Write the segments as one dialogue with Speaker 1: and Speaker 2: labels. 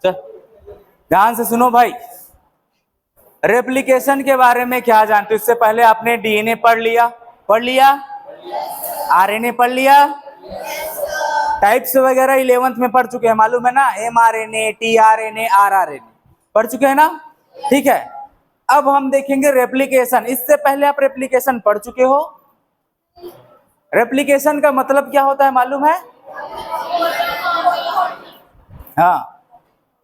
Speaker 1: चल ध्यान से सुनो भाई, रेप्लिकेशन के बारे में क्या जानते हो? इससे पहले आपने डीएनए पढ़ लिया, आरएनए पढ़ लिया, टाइप्स वगैरह 11th में पढ़ चुके हैं, मालूम है ना? एमआरएनए, टीआरएनए, आरआरएनए पढ़ चुके हैं ना? ठीक है, अब हम देखेंगे रेप्लिकेशन। इससे पहले आप रेप्लिकेशन पढ़ चुके हो। रेप्लिकेशन का मतलब क्या होता है मालूम है? हाँ,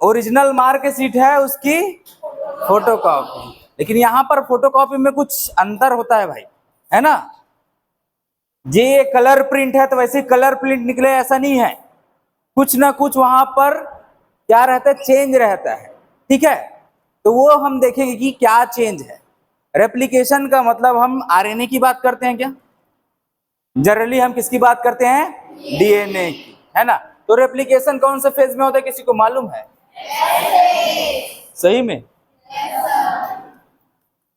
Speaker 1: ओरिजिनल मार्कशीट है उसकी फोटोकॉपी। लेकिन यहां पर फोटोकॉपी में कुछ अंतर होता है भाई, है ना? ये कलर प्रिंट है तो वैसे कलर प्रिंट निकले ऐसा नहीं है, कुछ ना कुछ वहां पर क्या रहता है, चेंज रहता है। ठीक है, तो वो हम देखेंगे कि क्या चेंज है। रेप्लिकेशन का मतलब हम आरएनए की बात करते हैं क्या? जनरली हम किसकी बात करते हैं? डीएनए की, है ना? तो रेप्लिकेशन कौन से फेज में होता है, किसी को मालूम है? सही में?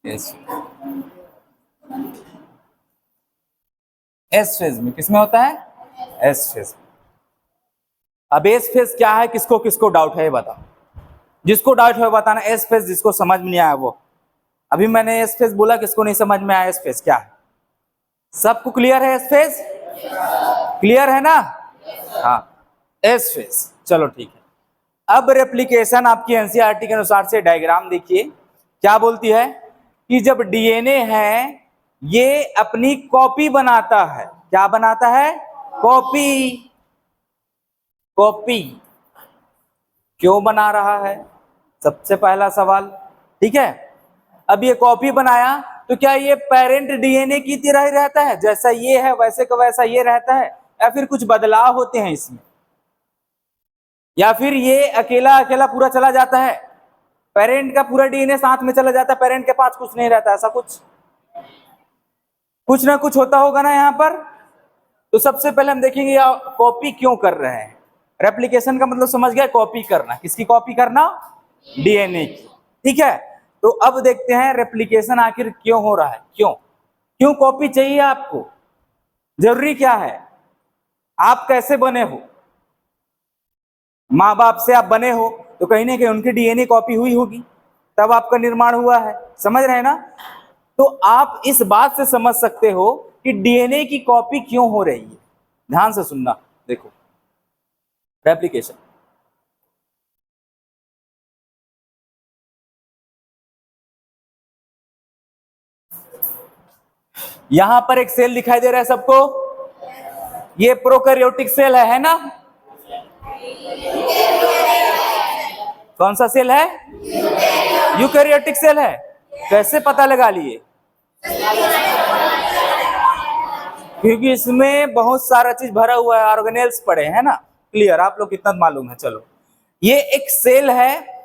Speaker 1: यस, एस फेज में। किसमें होता है? एस फेज में। अब एस फेज क्या है, किसको किसको डाउट है ये बताओ। जिसको डाउट है बताना एस फेज, जिसको समझ में नहीं आया वो। अभी मैंने एस फेज बोला, किसको नहीं समझ में आया एस फेज क्या है? सबको क्लियर है एस फेज? क्लियर है ना? हाँ, एस फेज। चलो ठीक है। अब रेप्लिकेशन आपकी एनसीईआरटी के अनुसार से डायग्राम देखिए, क्या बोलती है कि जब डीएनए है ये अपनी कॉपी बनाता है। क्या बनाता है? कॉपी। कॉपी क्यों बना रहा है, सबसे पहला सवाल। ठीक है, अब ये कॉपी बनाया तो क्या ये पेरेंट डीएनए की तरह ही रहता है, जैसा ये है वैसे का वैसा ये रहता है, या फिर कुछ बदलाव होते हैं इसमें, या फिर ये अकेला अकेला पूरा चला जाता है, पेरेंट का पूरा डीएनए साथ में चला जाता है, पेरेंट के पास कुछ नहीं रहता? ऐसा कुछ ना कुछ होता होगा ना यहाँ पर। तो सबसे पहले हम देखेंगे कॉपी क्यों कर रहे हैं। रेप्लिकेशन का मतलब समझ गया, कॉपी करना। किसकी कॉपी करना? डीएनए की। ठीक है, तो अब देखते हैं रेप्लिकेशन आखिर क्यों हो रहा है। क्यों कॉपी चाहिए आपको? जरूरी क्या है? आप कैसे बने हो? माँ बाप से आप बने हो तो कहीं ना कहीं उनकी डीएनए कॉपी हुई होगी, तब आपका निर्माण हुआ है। समझ रहे हैं ना? तो आप इस बात से समझ सकते हो कि डीएनए की कॉपी क्यों हो रही है। ध्यान से सुनना, देखो रेप्लिकेशन। यहां पर एक सेल दिखाई दे रहा है सबको, ये प्रोकैरियोटिक सेल है ना? कौन सा सेल है? यूकैरियोटिक सेल है। कैसे पता लगा लिए? क्योंकि इसमें बहुत सारा चीज भरा हुआ है, ऑर्गेनेल्स पड़े हैं ना। क्लियर, आप लोग कितना मालूम है। चलो, ये एक सेल है,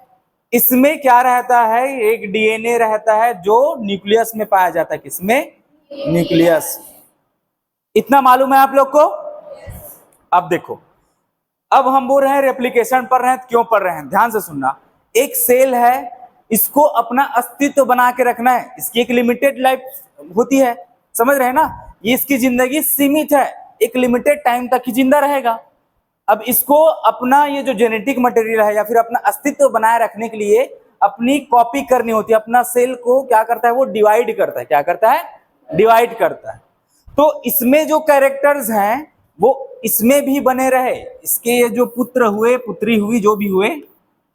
Speaker 1: इसमें क्या रहता है? एक डीएनए रहता है जो न्यूक्लियस में पाया जाता है। किसमें? न्यूक्लियस। इतना मालूम है आप लोग को? अब देखो, अब हम बोल रहे हैं रेप्लिकेशन पढ़ रहे हैं, क्यों पढ़ रहे हैं? ध्यान से सुनना। एक सेल है, इसको अपना अस्तित्व बना के रखना है। इसकी एक लिमिटेड लाइफ होती है, समझ रहे हैं ना? ये इसकी जिंदगी सीमित है, एक लिमिटेड टाइम तक ही जिंदा रहेगा। अब इसको अपना ये जो जेनेटिक मटेरियल है या फिर अपना अस्तित्व बनाए रखने के लिए अपनी कॉपी करनी होती है। अपना सेल को क्या करता है? वो डिवाइड करता है। क्या करता है? डिवाइड करता है। तो इसमें जो कैरेक्टर्स हैं वो इसमें भी बने रहे, इसके ये जो पुत्र हुए, पुत्री हुई, जो भी हुए,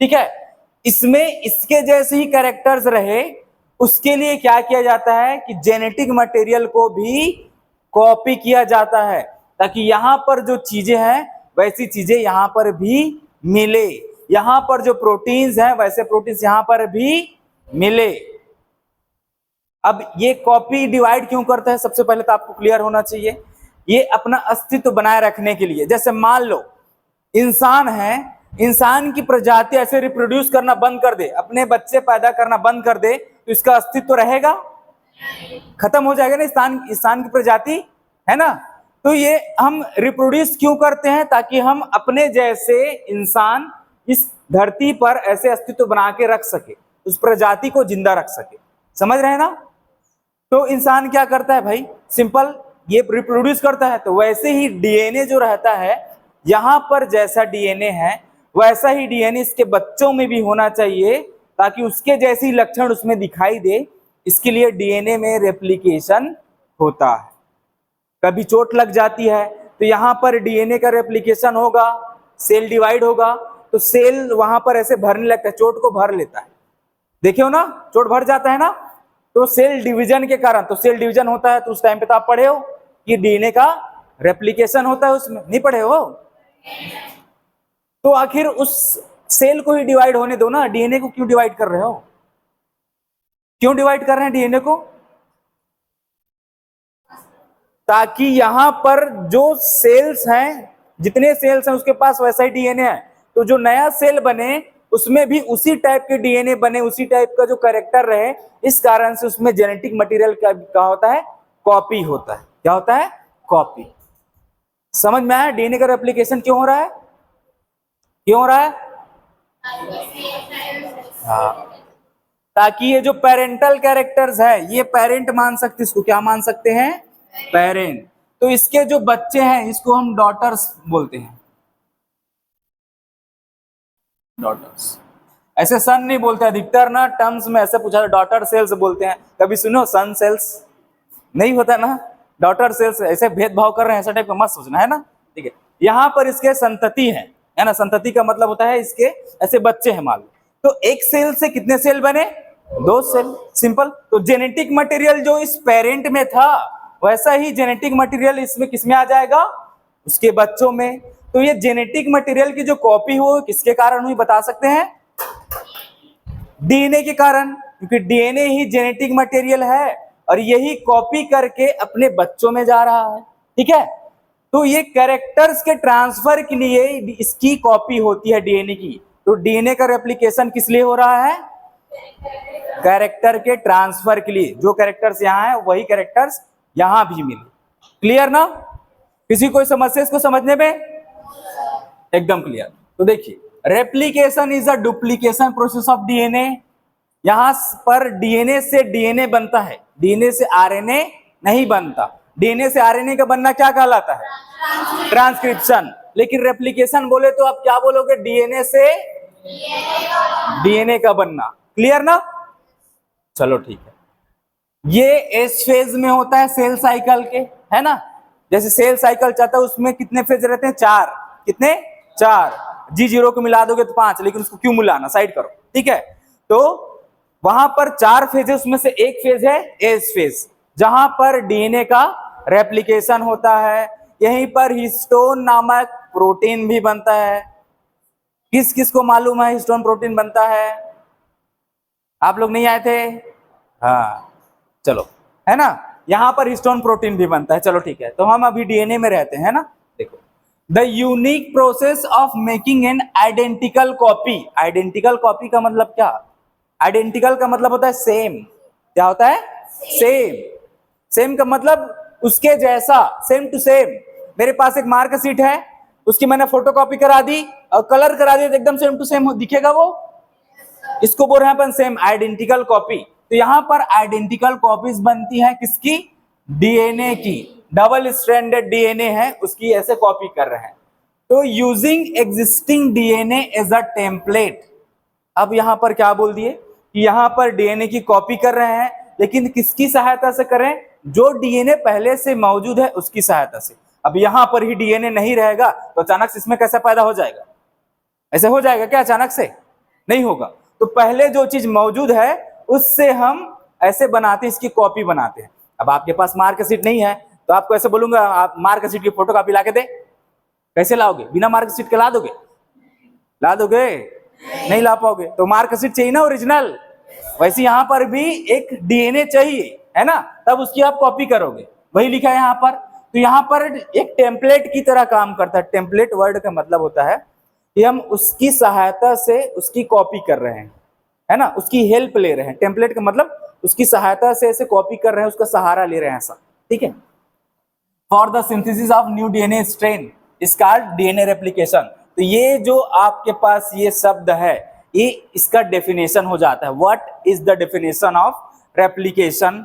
Speaker 1: ठीक है, इसमें इसके जैसे ही कैरेक्टर्स रहे। उसके लिए क्या किया जाता है कि जेनेटिक मटेरियल को भी कॉपी किया जाता है, ताकि यहां पर जो चीजें हैं वैसी चीजें यहां पर भी मिले। यहां पर जो प्रोटीन्स हैं वैसे प्रोटीन्स यहां पर भी मिले। अब ये कॉपी डिवाइड क्यों करता है, सबसे पहले तो आपको क्लियर होना चाहिए। ये अपना अस्तित्व बनाए रखने के लिए। जैसे मान लो इंसान है, इंसान की प्रजाति ऐसे रिप्रोड्यूस करना बंद कर दे, अपने बच्चे पैदा करना बंद कर दे, तो इसका अस्तित्व रहेगा? खत्म हो जाएगा ना इंसान की प्रजाति, है ना? तो ये हम रिप्रोड्यूस क्यों करते हैं? ताकि हम अपने जैसे इंसान इस धरती पर ऐसे अस्तित्व बना के रख सके, उस प्रजाति को जिंदा रख सके। समझ रहे हैं ना? तो इंसान क्या करता है भाई? सिंपल, ये रिप्रोड्यूस करता है। तो वैसे ही डीएनए जो रहता है, यहां पर जैसा डीएनए है वैसा ही डीएनए इसके बच्चों में भी होना चाहिए ताकि उसके जैसी लक्षण उसमें दिखाई दे। इसके लिए डीएनए में रेप्लिकेशन होता है। कभी चोट लग जाती है तो यहाँ पर डीएनए का रेप्लिकेशन होगा, सेल डिवाइड होगा, तो सेल वहां पर ऐसे भरने लगता है, चोट को भर लेता है। देखे हो ना, चोट भर जाता है ना, तो सेल डिवीजन के कारण, तो सेल डिवीजन होता है, तो उस टाइम पे तो आप पढ़े हो कि डीएनए का रेप्लिकेशन होता है, उसमें नहीं पढ़े हो? तो आखिर उस सेल को ही डिवाइड होने दो ना, डीएनए को क्यों डिवाइड कर रहे हो? क्यों डिवाइड कर रहे हैं डीएनए को? ताकि यहां पर जो सेल्स हैं, जितने सेल्स हैं उसके पास वैसा ही डीएनए है, तो जो नया सेल बने उसमें भी उसी टाइप के डीएनए बने, उसी टाइप का जो कैरेक्टर रहे। इस कारण से उसमें जेनेटिक मटेरियल क्या होता है? कॉपी होता है। क्या होता है? कॉपी। समझ में आया डीएनए का रेप्लिकेशन क्यों हो रहा है? क्यों हो रहा है? हाँ, ताकि ये जो पेरेंटल कैरेक्टर्स है, ये पेरेंट मान सकते, इसको क्या मान सकते हैं? पेरेंट। तो इसके जो बच्चे हैं इसको हम डॉटर्स बोलते हैं, डॉटर्स। ऐसे सन नहीं बोलते, अधिकतर ना टर्म्स में ऐसे पूछा, डॉटर सेल्स बोलते हैं। कभी सुनो सन सेल्स? नहीं होता ना, डॉटर सेल्स। ऐसे भेदभाव कर रहे हैं, ऐसा टाइप का मत सोचना, है ना? ठीक है, यहाँ पर इसके संतति है ना? संतति का मतलब होता है इसके ऐसे बच्चे हैं मान लो, तो एक सेल से कितने सेल बने? 2 सेल, सिंपल। तो जेनेटिक मटेरियल जो इस पेरेंट में था वैसा ही जेनेटिक मटेरियल इसमें किसमें आ जाएगा? उसके बच्चों में। तो ये जेनेटिक मटेरियल की जो कॉपी हो किसके कारण हुई बता सकते हैं? डीएनए के कारण, क्योंकि डीएनए ही जेनेटिक मटेरियल है और यही कॉपी करके अपने बच्चों में जा रहा है। ठीक है, तो ये कैरेक्टर्स के ट्रांसफर के लिए इसकी कॉपी होती है डीएनए की। तो डीएनए का रेप्लिकेशन किस लिए हो रहा है? कैरेक्टर के ट्रांसफर के लिए। जो कैरेक्टर्स यहाँ है वही कैरेक्टर्स यहां भी मिले। क्लियर ना? किसी कोई समस्या इसको समझने में? एकदम क्लियर। तो देखिए, replication is a duplication process of DNA. यहां पर डीएनए से डीएनए बनता है, डीएनए से आरएनए नहीं बनता। डीएनए से आरएनए का बनना क्या कहलाता है? ट्रांसक्रिप्शन। लेकिन रेप्लिकेशन बोले तो आप क्या बोलोगे? डीएनए से डीएनए का बनना। क्लियर ना? चलो ठीक है। ये एस फेज में होता है सेल साइकिल के, है ना? जैसे सेल साइकिल चलता है उसमें कितने फेज रहते हैं? 4। कितने? 4। G0 को मिला दोगे तो 5, लेकिन उसको क्यों मिलाना, साइड करो। ठीक है, तो वहां पर 4 फेज है, उसमें से एक फेज है एस फेज, जहां पर डीएनए का रेप्लिकेशन होता है। यहीं पर हिस्टोन नामक प्रोटीन भी बनता है। किस किस को मालूम है हिस्टोन प्रोटीन बनता है? आप लोग नहीं आए थे? हाँ चलो, है ना? यहां पर हिस्टोन प्रोटीन भी बनता है। चलो ठीक है, तो हम अभी डीएनए में रहते हैं ना। देखो, the unique process of making an identical copy. Identical copy का मतलब क्या? आइडेंटिकल का मतलब होता है सेम। क्या होता है? सेम। सेम का मतलब उसके जैसा, सेम टू सेम। मेरे पास एक मार्क शीट है, उसकी मैंने फोटोकॉपी करा दी और कलर करा दिया, तो एकदम सेम टू सेम दिखेगा वो। इसको बोल रहे हैं अपन सेम, आइडेंटिकल कॉपी। तो यहां पर आइडेंटिकल कॉपीज बनती हैं किसकी? डीएनए की। डबल स्ट्रैंडेड डीएनए है उसकी, ऐसे कॉपी कर रहे हैं। तो using existing DNA as a template. अब यहां पर क्या बोल दिए कि यहां पर डीएनए की कॉपी कर रहे हैं, लेकिन किसकी सहायता से करें? जो डीएनए पहले से मौजूद है उसकी सहायता से। अब यहां पर ही डीएनए नहीं रहेगा तो अचानक से इसमें कैसे पैदा हो जाएगा? ऐसे हो जाएगा क्या? अचानक से नहीं होगा। तो पहले जो चीज मौजूद है उससे हम ऐसे बनाते हैं, इसकी कॉपी बनाते हैं। अब आपके पास मार्कशीट नहीं है तो आपको ऐसे बोलूंगा आप मार्कशीट की फोटो कॉपी ला के दे। कैसे लाओगे? बिना मार्कशीट के ला दोगे? ला दोगे? नहीं ला पाओगे। तो मार्कशीट चाहिए ना ओरिजिनल। वैसे यहां पर भी एक डीएनए चाहिए, है ना? तब उसकी आप कॉपी करोगे। वही लिखा है यहां पर। तो यहां पर एक टेम्पलेट की तरह काम करता है। टेम्पलेट वर्ड का मतलब होता है कि हम उसकी सहायता से उसकी कॉपी कर रहे हैं, है ना? उसकी हेल्प ले रहे हैं। टेम्पलेट का मतलब उसकी सहायता से ऐसे कॉपी कर रहे हैं, उसका सहारा ले रहे हैं, ऐसा। ठीक है। For the synthesis of new DNA strain is called DNA replication. तो ये जो आपके पास ये शब्द है, ये इसका डेफिनेशन हो जाता है। What is the definition of replication?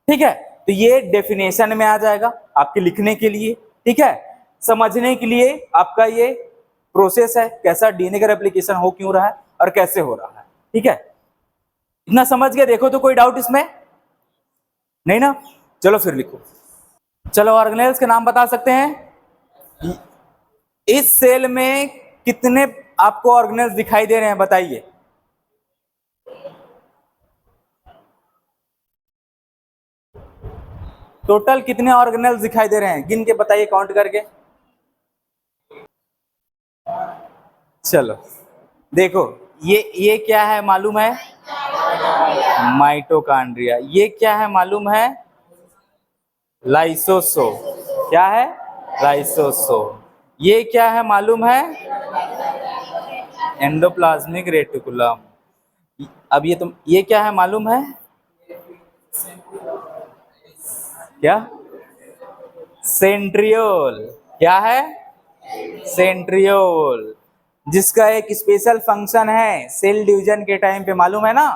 Speaker 1: ठीक है, तो ये डेफिनेशन में आ जाएगा आपके लिखने के लिए। ठीक है, समझने के लिए आपका ये प्रोसेस है, कैसा डीएनए का रेप्लिकेशन हो क्यों रहा है और कैसे हो रहा है। ठीक है, इतना समझ गए? देखो तो कोई डाउट इसमें नहीं ना? चलो फिर लिखो। चलो ऑर्गेनेल्स के नाम बता सकते हैं? इस सेल में कितने आपको ऑर्गेनेल्स दिखाई दे रहे हैं बताइए? टोटल कितने ऑर्गेनेल्स दिखाई दे रहे हैं? गिन के बताइए, काउंट करके। चलो देखो, ये क्या है मालूम है? माइटोकॉन्ड्रिया। ये क्या है मालूम है? लाइसोसोम। क्या है? लाइसोसोम। ये क्या है मालूम है? Endoplasmic reticulum. अब ये क्या है मालूम है? क्या? सेंट्रियोल। क्या है? सेंट्रियोल, जिसका एक स्पेशल फंक्शन है सेल डिवीजन के टाइम पे, मालूम है ना?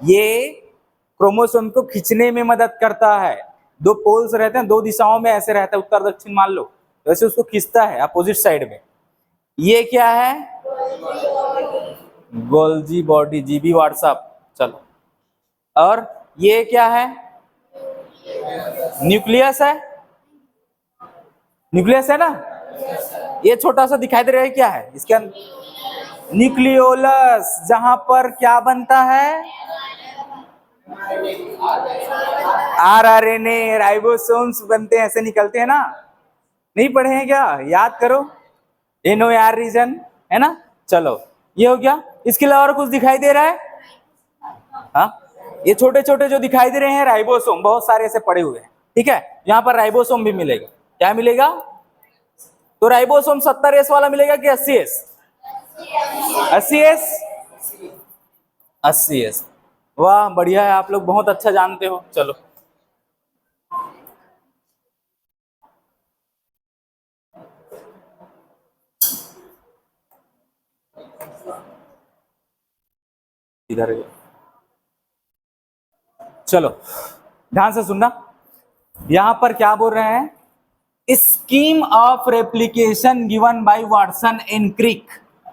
Speaker 1: ये क्रोमोसोम को खींचने में मदद करता है। दो पोल्स रहते हैं, दो दिशाओं में ऐसे रहता है, उत्तर दक्षिण मान लो, वैसे उसको खींचता है अपोजिट साइड में। ये क्या है? Golgi body, GB WhatsApp. चलो, और ये क्या है? न्यूक्लियस है। न्यूक्लियस है ना? ये छोटा सा दिखाई दे रहा है, क्या है इसके अंदर? न्यूक्लियोलस, जहां पर क्या बनता है? आरआरएनए, राइबोसोम्स बनते हैं, ऐसे निकलते हैं ना? नहीं पढ़े हैं क्या? याद करो, एनओआर रीजन है ना? चलो, ये हो गया। इसके अलावा और कुछ दिखाई दे रहा है? हाँ, ये छोटे छोटे जो दिखाई दे रहे हैं राइबोसोम, बहुत सारे ऐसे पड़े हुए हैं। ठीक है, यहाँ पर राइबोसोम भी मिलेगा। क्या मिलेगा? तो राइबोसोम 70S वाला मिलेगा कि 80S? 80S। 80S। वाह, बढ़िया है, आप लोग बहुत अच्छा जानते हो। चलो, इधर चलो ध्यान से सुनना। यहां पर क्या बोल रहे हैं? Scheme of replication given by Watson and Crick.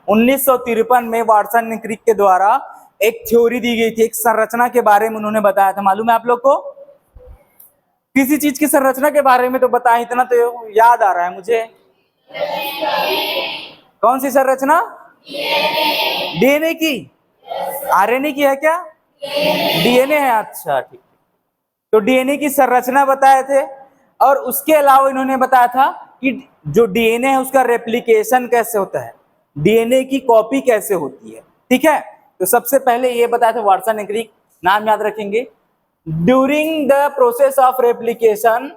Speaker 1: 1953 में वाटसन एंड क्रिक के द्वारा एक थ्योरी दी गई थी, एक संरचना के बारे में उन्होंने बताया था। मालूम है आप लोग को? किसी चीज की संरचना के बारे में तो बताया, इतना तो याद आ रहा है मुझे। कौन सी संरचना? डीएनए की? आरएनए की है क्या? डीएनए है, अच्छा ठीक। तो डीएनए की संरचना बताए थे, और उसके अलावा इन्होंने बताया था कि जो डीएनए है उसका रेप्लिकेशन कैसे होता है, डीएनए की कॉपी कैसे होती है। ठीक है, तो सबसे पहले ये बताया था वाटसन एंड क्रिक, नाम याद रखेंगे। During the process of replication,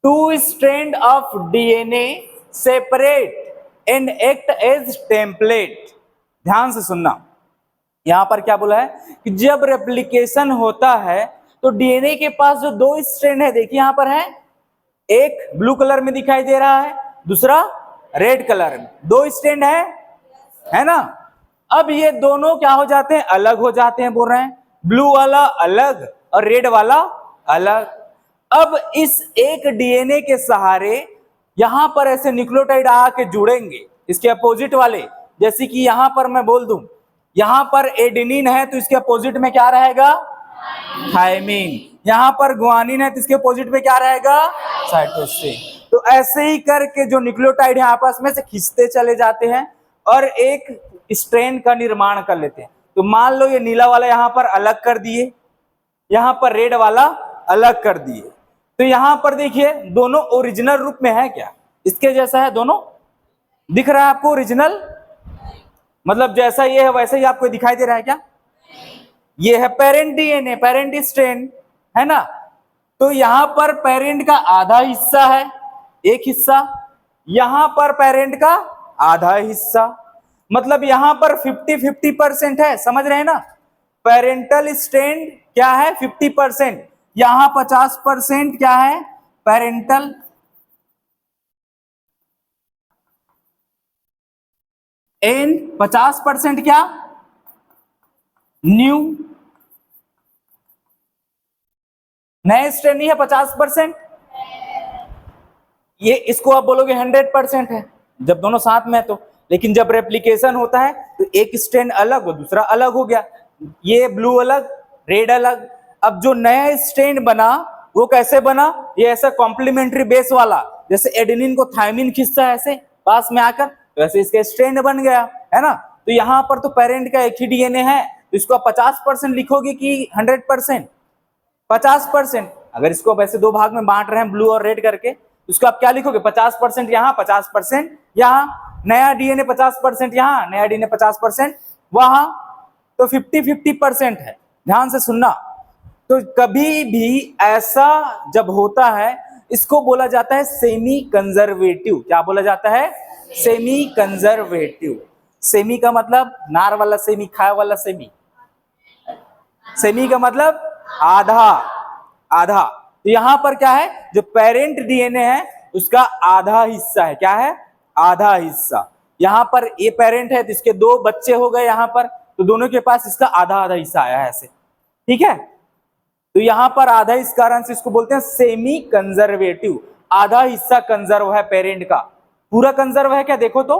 Speaker 1: two strand of DNA separate and act as template. ध्यान से सुनना, यहां पर क्या बोला है कि जब रेप्लिकेशन होता है तो डीएनए के पास जो दो स्ट्रैंड है, देखिए यहां पर है, एक ब्लू कलर में दिखाई दे रहा है, दूसरा रेड कलर में, दो स्ट्रैंड है ना? अब ये दोनों क्या हो जाते हैं? अलग हो जाते हैं, बोल रहे हैं। ब्लू वाला अलग और रेड वाला अलग। अब इस एक डीएनए के सहारे यहां पर ऐसे न्यूक्लियोटाइड आके जुड़ेंगे, इसके अपोजिट वाले। जैसे कि यहां पर मैं बोल दूं, यहां पर एडेनिन है तो इसके अपोजिट में क्या रहेगा? थायमिन। यहां पर गुआनिन है तो इसके अपोजिट में क्या रहेगा? साइटोसिन। तो ऐसे ही करके जो न्यूक्लियोटाइड है आपस में से खींचते चले जाते हैं और एक स्ट्रैंड का निर्माण कर लेते हैं। तो मान लो ये नीला वाला यहां पर अलग कर दिए, यहां पर रेड वाला अलग कर दिए, तो यहां पर देखिए दोनों ओरिजिनल रूप में है क्या? इसके जैसा है दोनों? दिख रहा है आपको ओरिजिनल? मतलब जैसा ये है वैसा ही आपको दिखाई दे रहा है क्या? ये है पेरेंट डीएनए, पेरेंट स्ट्रैंड, है ना? तो यहां पर पेरेंट का आधा हिस्सा है, एक हिस्सा, यहां पर पेरेंट का आधा हिस्सा, मतलब यहां पर 50-50% है, समझ रहे हैं ना? पेरेंटल स्ट्रैंड क्या है? 50%। यहां 50% क्या है? पेरेंटल। एंड 50% क्या? न्यू। नए स्ट्रैंड नहीं है 50%, ये इसको आप बोलोगे 100% है। जब दोनों साथ में है तो। लेकिन जब रेप्लिकेशन होता है तो एक स्ट्रैंड अलग और दूसरा अलग हो गया, ये ब्लू अलग रेड अलग। अब जो नया स्ट्रैंड बना वो कैसे बना, ये ऐसा कॉम्प्लीमेंट्री बेस वाला, जैसे एडेनिन को थायमिन खींचता है ऐसे पास में आकर, तो ऐसे इसका स्ट्रैंड बन गया, है ना। तो यहाँ पर तो पेरेंट का एक ही डीएनए है, तो इसको 50% लिखोगे कि 100%? 50%। अगर इसको वैसे दो भाग में बांट रहे हैं ब्लू और रेड करके, उसको आप क्या लिखोगे, 50% यहाँ 50% यहाँ, नया डीएनए 50% यहाँ, नया डीएनए 50% वहां, तो 50-50% है। ध्यान से सुनना। तो कभी भी ऐसा जब होता है इसको बोला जाता है सेमी कंजर्वेटिव। क्या बोला जाता है? Semi conservative. सेमी का मतलब नार वाला सेमी, खाए वाला सेमी। सेमी का मतलब आधा, आधा। तो यहां पर क्या है, जो पेरेंट डीएनए है उसका आधा हिस्सा है। क्या है? आधा हिस्सा। यहां पर ये पेरेंट है तो इसके दो बच्चे हो गए यहां पर, तो दोनों के पास इसका आधा आधा हिस्सा आया है ऐसे, ठीक है। तो यहां पर आधा, इस कारण से इसको बोलते हैं सेमी कंजर्वेटिव। आधा हिस्सा कंजर्व है पेरेंट का, पूरा कंजर्व है क्या, देखो तो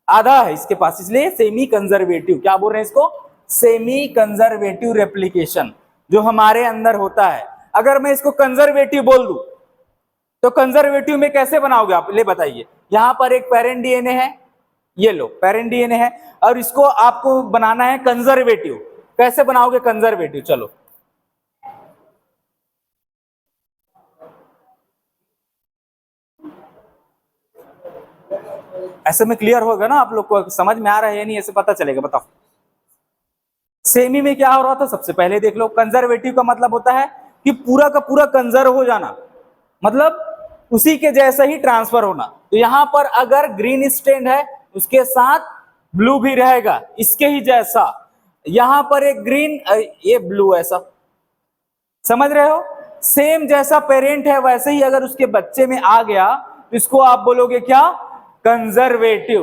Speaker 1: आधा है इसके पास, इसलिए सेमी कंजर्वेटिव। क्या बोल रहे हैं इसको? सेमी कंजर्वेटिव रेप्लिकेशन जो हमारे अंदर होता है। अगर मैं इसको कंजर्वेटिव बोल दूं तो कंजर्वेटिव में कैसे बनाओगे आप, ले बताइए। यहां पर एक पेरेंट डीएनए है, ये लो पेरेंट डीएनए है, और इसको आपको बनाना है कंजर्वेटिव। कैसे बनाओगे कंजर्वेटिव? चलो ऐसे में क्लियर होगा ना आप लोग को, समझ में आ रहा है या नहीं, ऐसे पता चलेगा। बताओ सेमी में क्या हो रहा था, सबसे पहले देख लो। कंजर्वेटिव का मतलब होता है कि पूरा का पूरा कंजर्व हो जाना, मतलब उसी के जैसा ही ट्रांसफर होना। तो यहां पर अगर ग्रीन स्ट्रैंड है उसके साथ ब्लू भी रहेगा इसके ही जैसा। यहां पर एक ग्रीन, ये ब्लू, ऐसा समझ रहे हो। सेम जैसा पेरेंट है वैसे ही अगर उसके बच्चे में आ गया तो इसको आप बोलोगे क्या, कंजर्वेटिव।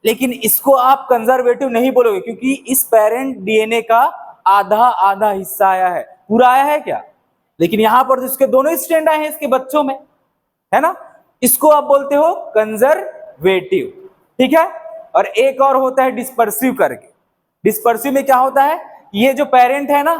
Speaker 1: लेकिन इसको आप कंजर्वेटिव नहीं बोलोगे क्योंकि इस पेरेंट डीएनए का आधा आधा हिस्सा आया है, पूरा आया है क्या। लेकिन यहां पर इसके दोनों स्ट्रैंड आए हैं इसके बच्चों में, है ना, इसको आप बोलते हो कंजर्वेटिव, ठीक है। और एक और होता है डिस्पर्सिव करके। डिस्पर्सिव में क्या होता है, ये जो पेरेंट है ना,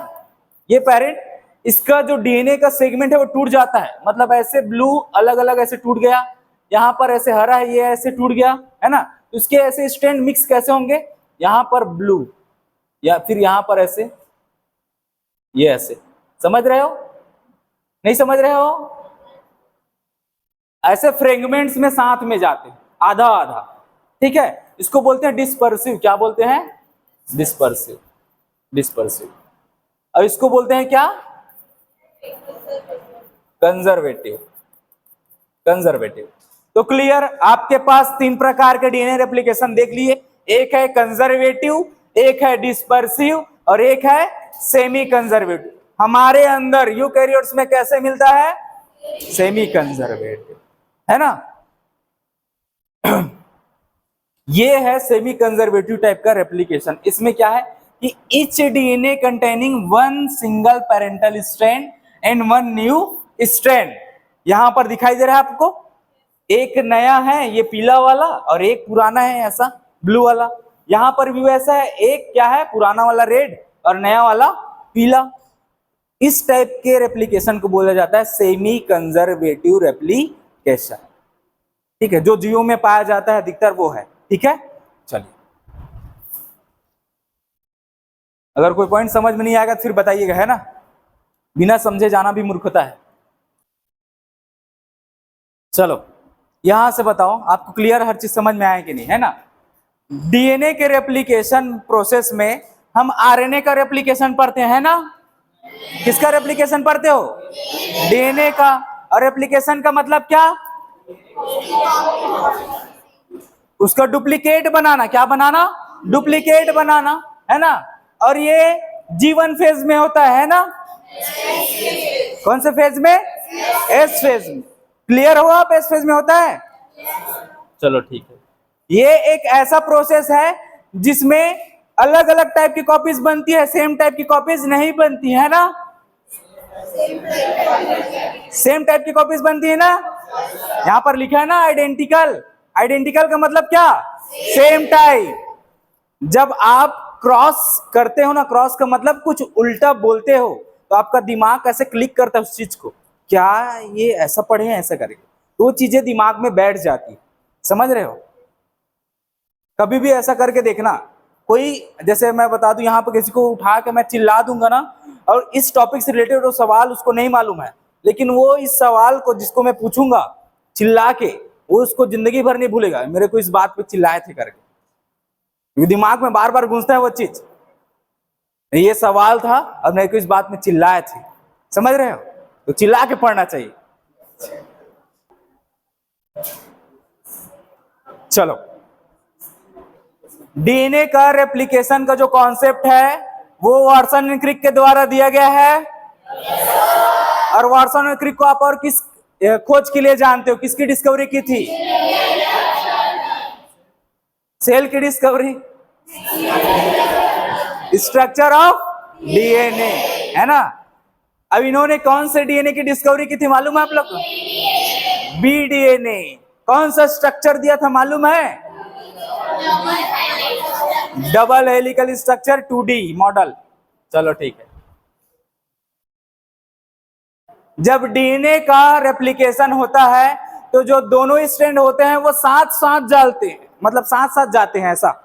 Speaker 1: ये पेरेंट, इसका जो डीएनए का सेगमेंट है वो टूट जाता है, मतलब ऐसे ब्लू अलग अलग ऐसे टूट गया, यहां पर ऐसे हरा है, ये ऐसे टूट गया, है ना। उसके ऐसे स्ट्रैंड मिक्स कैसे होंगे, यहां पर ब्लू या फिर यहां पर ऐसे, ये ऐसे, समझ रहे हो, नहीं समझ रहे हो, ऐसे फ्रेगमेंट्स में साथ में जाते हैं आधा आधा, ठीक है। इसको बोलते हैं डिस्पर्सिव। क्या बोलते हैं? Dispersive, dispersive. और इसको बोलते हैं क्या, कंजर्वेटिव, कंजर्वेटिव। तो क्लियर, आपके पास तीन प्रकार के डीएनए रेप्लिकेशन देख लिए, एक है कंजर्वेटिव, एक है डिस्पर्सिव और एक है सेमी कंजर्वेटिव। हमारे अंदर यूकैरियोट्स में कैसे मिलता है, सेमी कंजर्वेटिव, है ना। ये है सेमी कंजर्वेटिव टाइप का रेप्लिकेशन। इसमें क्या है कि each DNA containing one single parental strand and one new strand. यहां पर दिखाई दे रहा है आपको, एक नया है ये पीला वाला और एक पुराना है ऐसा ब्लू वाला। यहां पर भी वैसा है, एक क्या है पुराना वाला रेड और नया वाला पीला। इस टाइप के रेप्लिकेशन को बोला जाता है सेमी कंजर्वेटिव रेप्लिकेशन, ठीक है। जो जीवों में पाया जाता है अधिकतर वो है, ठीक है। चलिए, अगर कोई पॉइंट समझ में नहीं आएगा तो फिर बताइएगा, है ना, बिना समझे जाना भी मूर्खता है। चलो यहां से बताओ आपको क्लियर हर चीज समझ में आए कि नहीं, है ना। डीएनए के रेप्लिकेशन प्रोसेस में हम आरएनए का रेप्लिकेशन पढ़ते हैं ना। किसका रेप्लिकेशन पढ़ते हो? डीएनए का। और रेप्लिकेशन का मतलब क्या, उसका डुप्लीकेट बनाना। क्या बनाना? डुप्लीकेट बनाना, है ना। और ये G1 फेज में होता है ना। कौन से फेज में? एस फेज में। क्लियर हुआ आप, एस फेज में होता है। चलो ठीक है। ये एक ऐसा प्रोसेस है जिसमें अलग अलग टाइप की कॉपीज बनती है, सेम टाइप की कॉपीज नहीं बनती है ना। सेम टाइप की कॉपीज बनती है ना। यहां पर लिखा है ना आइडेंटिकल, आइडेंटिकल का मतलब क्या? Same type. जब आप क्रॉस करते हो ना, क्रॉस का मतलब कुछ उल्टा बोलते हो, तो आपका दिमाग ऐसे क्लिक करता है उस चीज को, क्या ये ऐसा पढ़े हैं ऐसा करेंगे, तो वो चीजें दिमाग में बैठ जाती है। समझ रहे हो? कभी भी ऐसा करके देखना। कोई, जैसे मैं बता दूं, यहाँ पर किसी को उठा के मैं चिल्ला दूंगा ना, और इस टॉपिक से रिलेटेड वो सवाल उसको नहीं मालूम है, लेकिन वो इस सवाल को जिसको मैं पूछूंगा चिल्ला के, वो उसको जिंदगी भर नहीं भूलेगा मेरे को इस बात पे चिल्लाए थे करके, क्योंकि दिमाग में बार बार गूंजता है वो चीज। ये सवाल था और मेरे को इस बात में चिल्लाए थे। समझ रहे हो? तो चिल्ला के पढ़ना चाहिए। चलो, डीएनए का रेप्लिकेशन का जो कॉन्सेप्ट है वो वाटसन एंड क्रिक के द्वारा दिया गया है। और वाटसन और क्रिक को आप और किस खोज के लिए जानते हो? किसकी डिस्कवरी की थी? सेल की डिस्कवरी, स्ट्रक्चर ऑफ डीएनए, है ना। अब इन्होंने कौन से डीएनए की डिस्कवरी की थी मालूम है आप लोग को? B DNA. कौन सा स्ट्रक्चर दिया था मालूम है? Double helical structure 2D model. चलो ठीक है। जब डीएनए का रेप्लिकेशन होता है तो जो दोनों स्ट्रैंड होते हैं वो साथ साथ जाते हैं, मतलब साथ साथ जाते हैं। ऐसा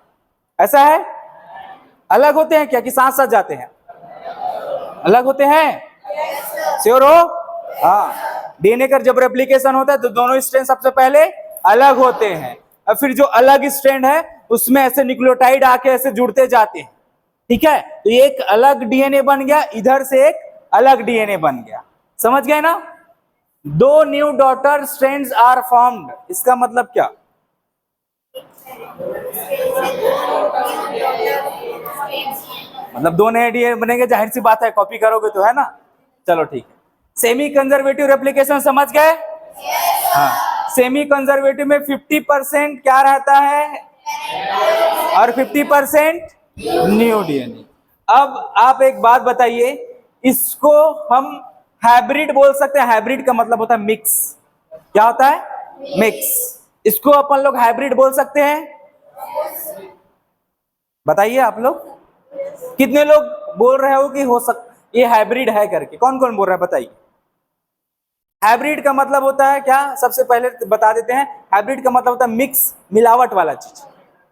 Speaker 1: ऐसा है? अलग होते हैं क्या कि साथ साथ जाते हैं? अलग होते हैं। श्योर हो? हाँ। डीएनए का जब रेप्लिकेशन होता है तो दोनों स्ट्रैंड सबसे पहले अलग होते हैं, और फिर जो अलग स्ट्रैंड है उसमें ऐसे न्यूक्लियोटाइड आके ऐसे जुड़ते जाते हैं। ठीक है, तो एक अलग डीएनए बन गया, इधर से एक अलग डीएनए बन गया। समझ गए ना? दो new daughter strands are formed. इसका मतलब क्या? मतलब दो नए डीएनए बनेंगे, जाहिर सी बात है, कॉपी करोगे तो, है ना। चलो ठीक है। सेमी कंजर्वेटिव रेप्लिकेशन समझ गए? हाँ। सेमी कंजर्वेटिव में 50% क्या रहता है और 50% न्यू डीएनए। अब आप एक बात बताइए, इसको हम हाइब्रिड बोल सकते हैं? हाइब्रिड का मतलब होता है मिक्स। क्या होता है? मिक्स। इसको अपन लोग हाइब्रिड बोल सकते हैं? बताइए आप लोग, कितने लोग बोल रहे हो कि हो ये हाइब्रिड है करके? कौन कौन बोल रहा है बताइए। हाइब्रिड का मतलब होता है क्या? सबसे पहले बता देते हैं, हाइब्रिड का मतलब होता है मिक्स, मिलावट वाला चीज,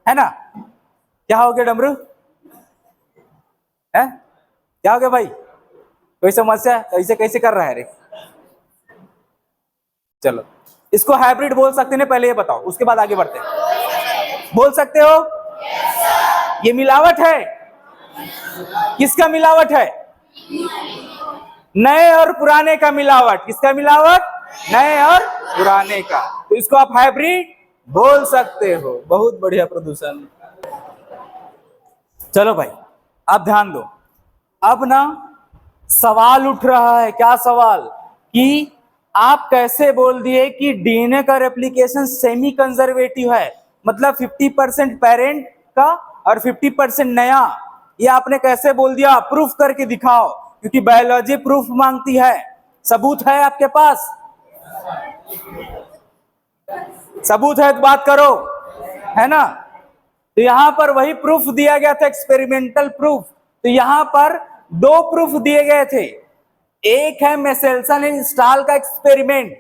Speaker 1: है ना। क्या हो गया डमरू? है क्या हो गया भाई? कोई समस्या? कैसे कैसे कर रहा है रे? चलो, इसको हाइब्रिड बोल सकते हैं, पहले ये बताओ, उसके बाद आगे बढ़ते हैं। बोल सकते हो? ये मिलावट है। किसका मिलावट है? नए और पुराने का मिलावट। किसका मिलावट? नए और पुराने का। तो इसको आप हाइब्रिड बोल सकते हो। बहुत बढ़िया प्रदूषण। चलो भाई, आप ध्यान दो। अब ना सवाल उठ रहा है। क्या सवाल? कि आप कैसे बोल दिए कि डीएनए का रेप्लिकेशन सेमी कंजर्वेटिव है, मतलब 50% पेरेंट का और 50% नया। ये आपने कैसे बोल दिया? प्रूफ करके दिखाओ, क्योंकि बायोलॉजी प्रूफ मांगती है। सबूत है आपके पास? सबूत है तो बात करो, है ना। तो यहां पर वही प्रूफ दिया गया था, एक्सपेरिमेंटल प्रूफ। तो यहां पर दो प्रूफ दिए गए थे। एक है मेसेल्सन एंड स्टाल का एक्सपेरिमेंट,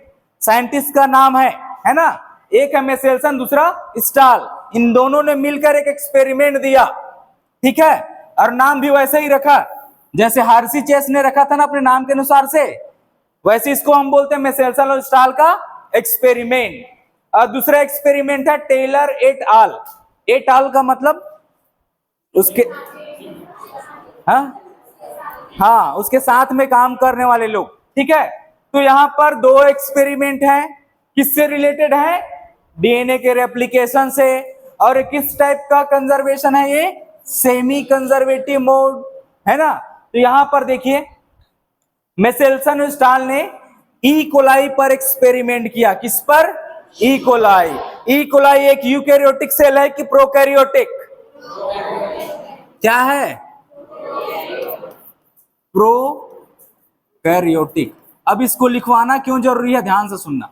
Speaker 1: साइंटिस्ट का नाम है ना। एक है मेसेल्सन, दूसरा स्टाल। इन दोनों ने मिलकर एक एक्सपेरिमेंट दिया, ठीक है। और नाम भी वैसे ही रखा जैसे हार्सी चेस ने रखा था ना अपने नाम के अनुसार से, वैसे इसको हम बोलते हैं मेसेल्सन और स्टाल का एक्सपेरिमेंट। और दूसरा एक्सपेरिमेंट है टेलर एट आल। एट आल का मतलब उसके, हाँ, उसके साथ में काम करने वाले लोग, ठीक है। तो यहां पर दो एक्सपेरिमेंट हैं। किससे रिलेटेड है? डीएनए के रेप्लिकेशन से। और किस टाइप का कंजर्वेशन है ये? सेमी कंजर्वेटिव मोड, है ना। तो यहां पर देखिए, मेसेल्सन स्टाल ने ई कोलाई पर एक्सपेरिमेंट किया। किस पर? E coli. ई कोलाई एक यूकैरियोटिक सेल है कि प्रोकैरियोटिक? क्या है? प्रोकैरियोटिक। अब इसको लिखवाना क्यों जरूरी है? ध्यान से सुनना।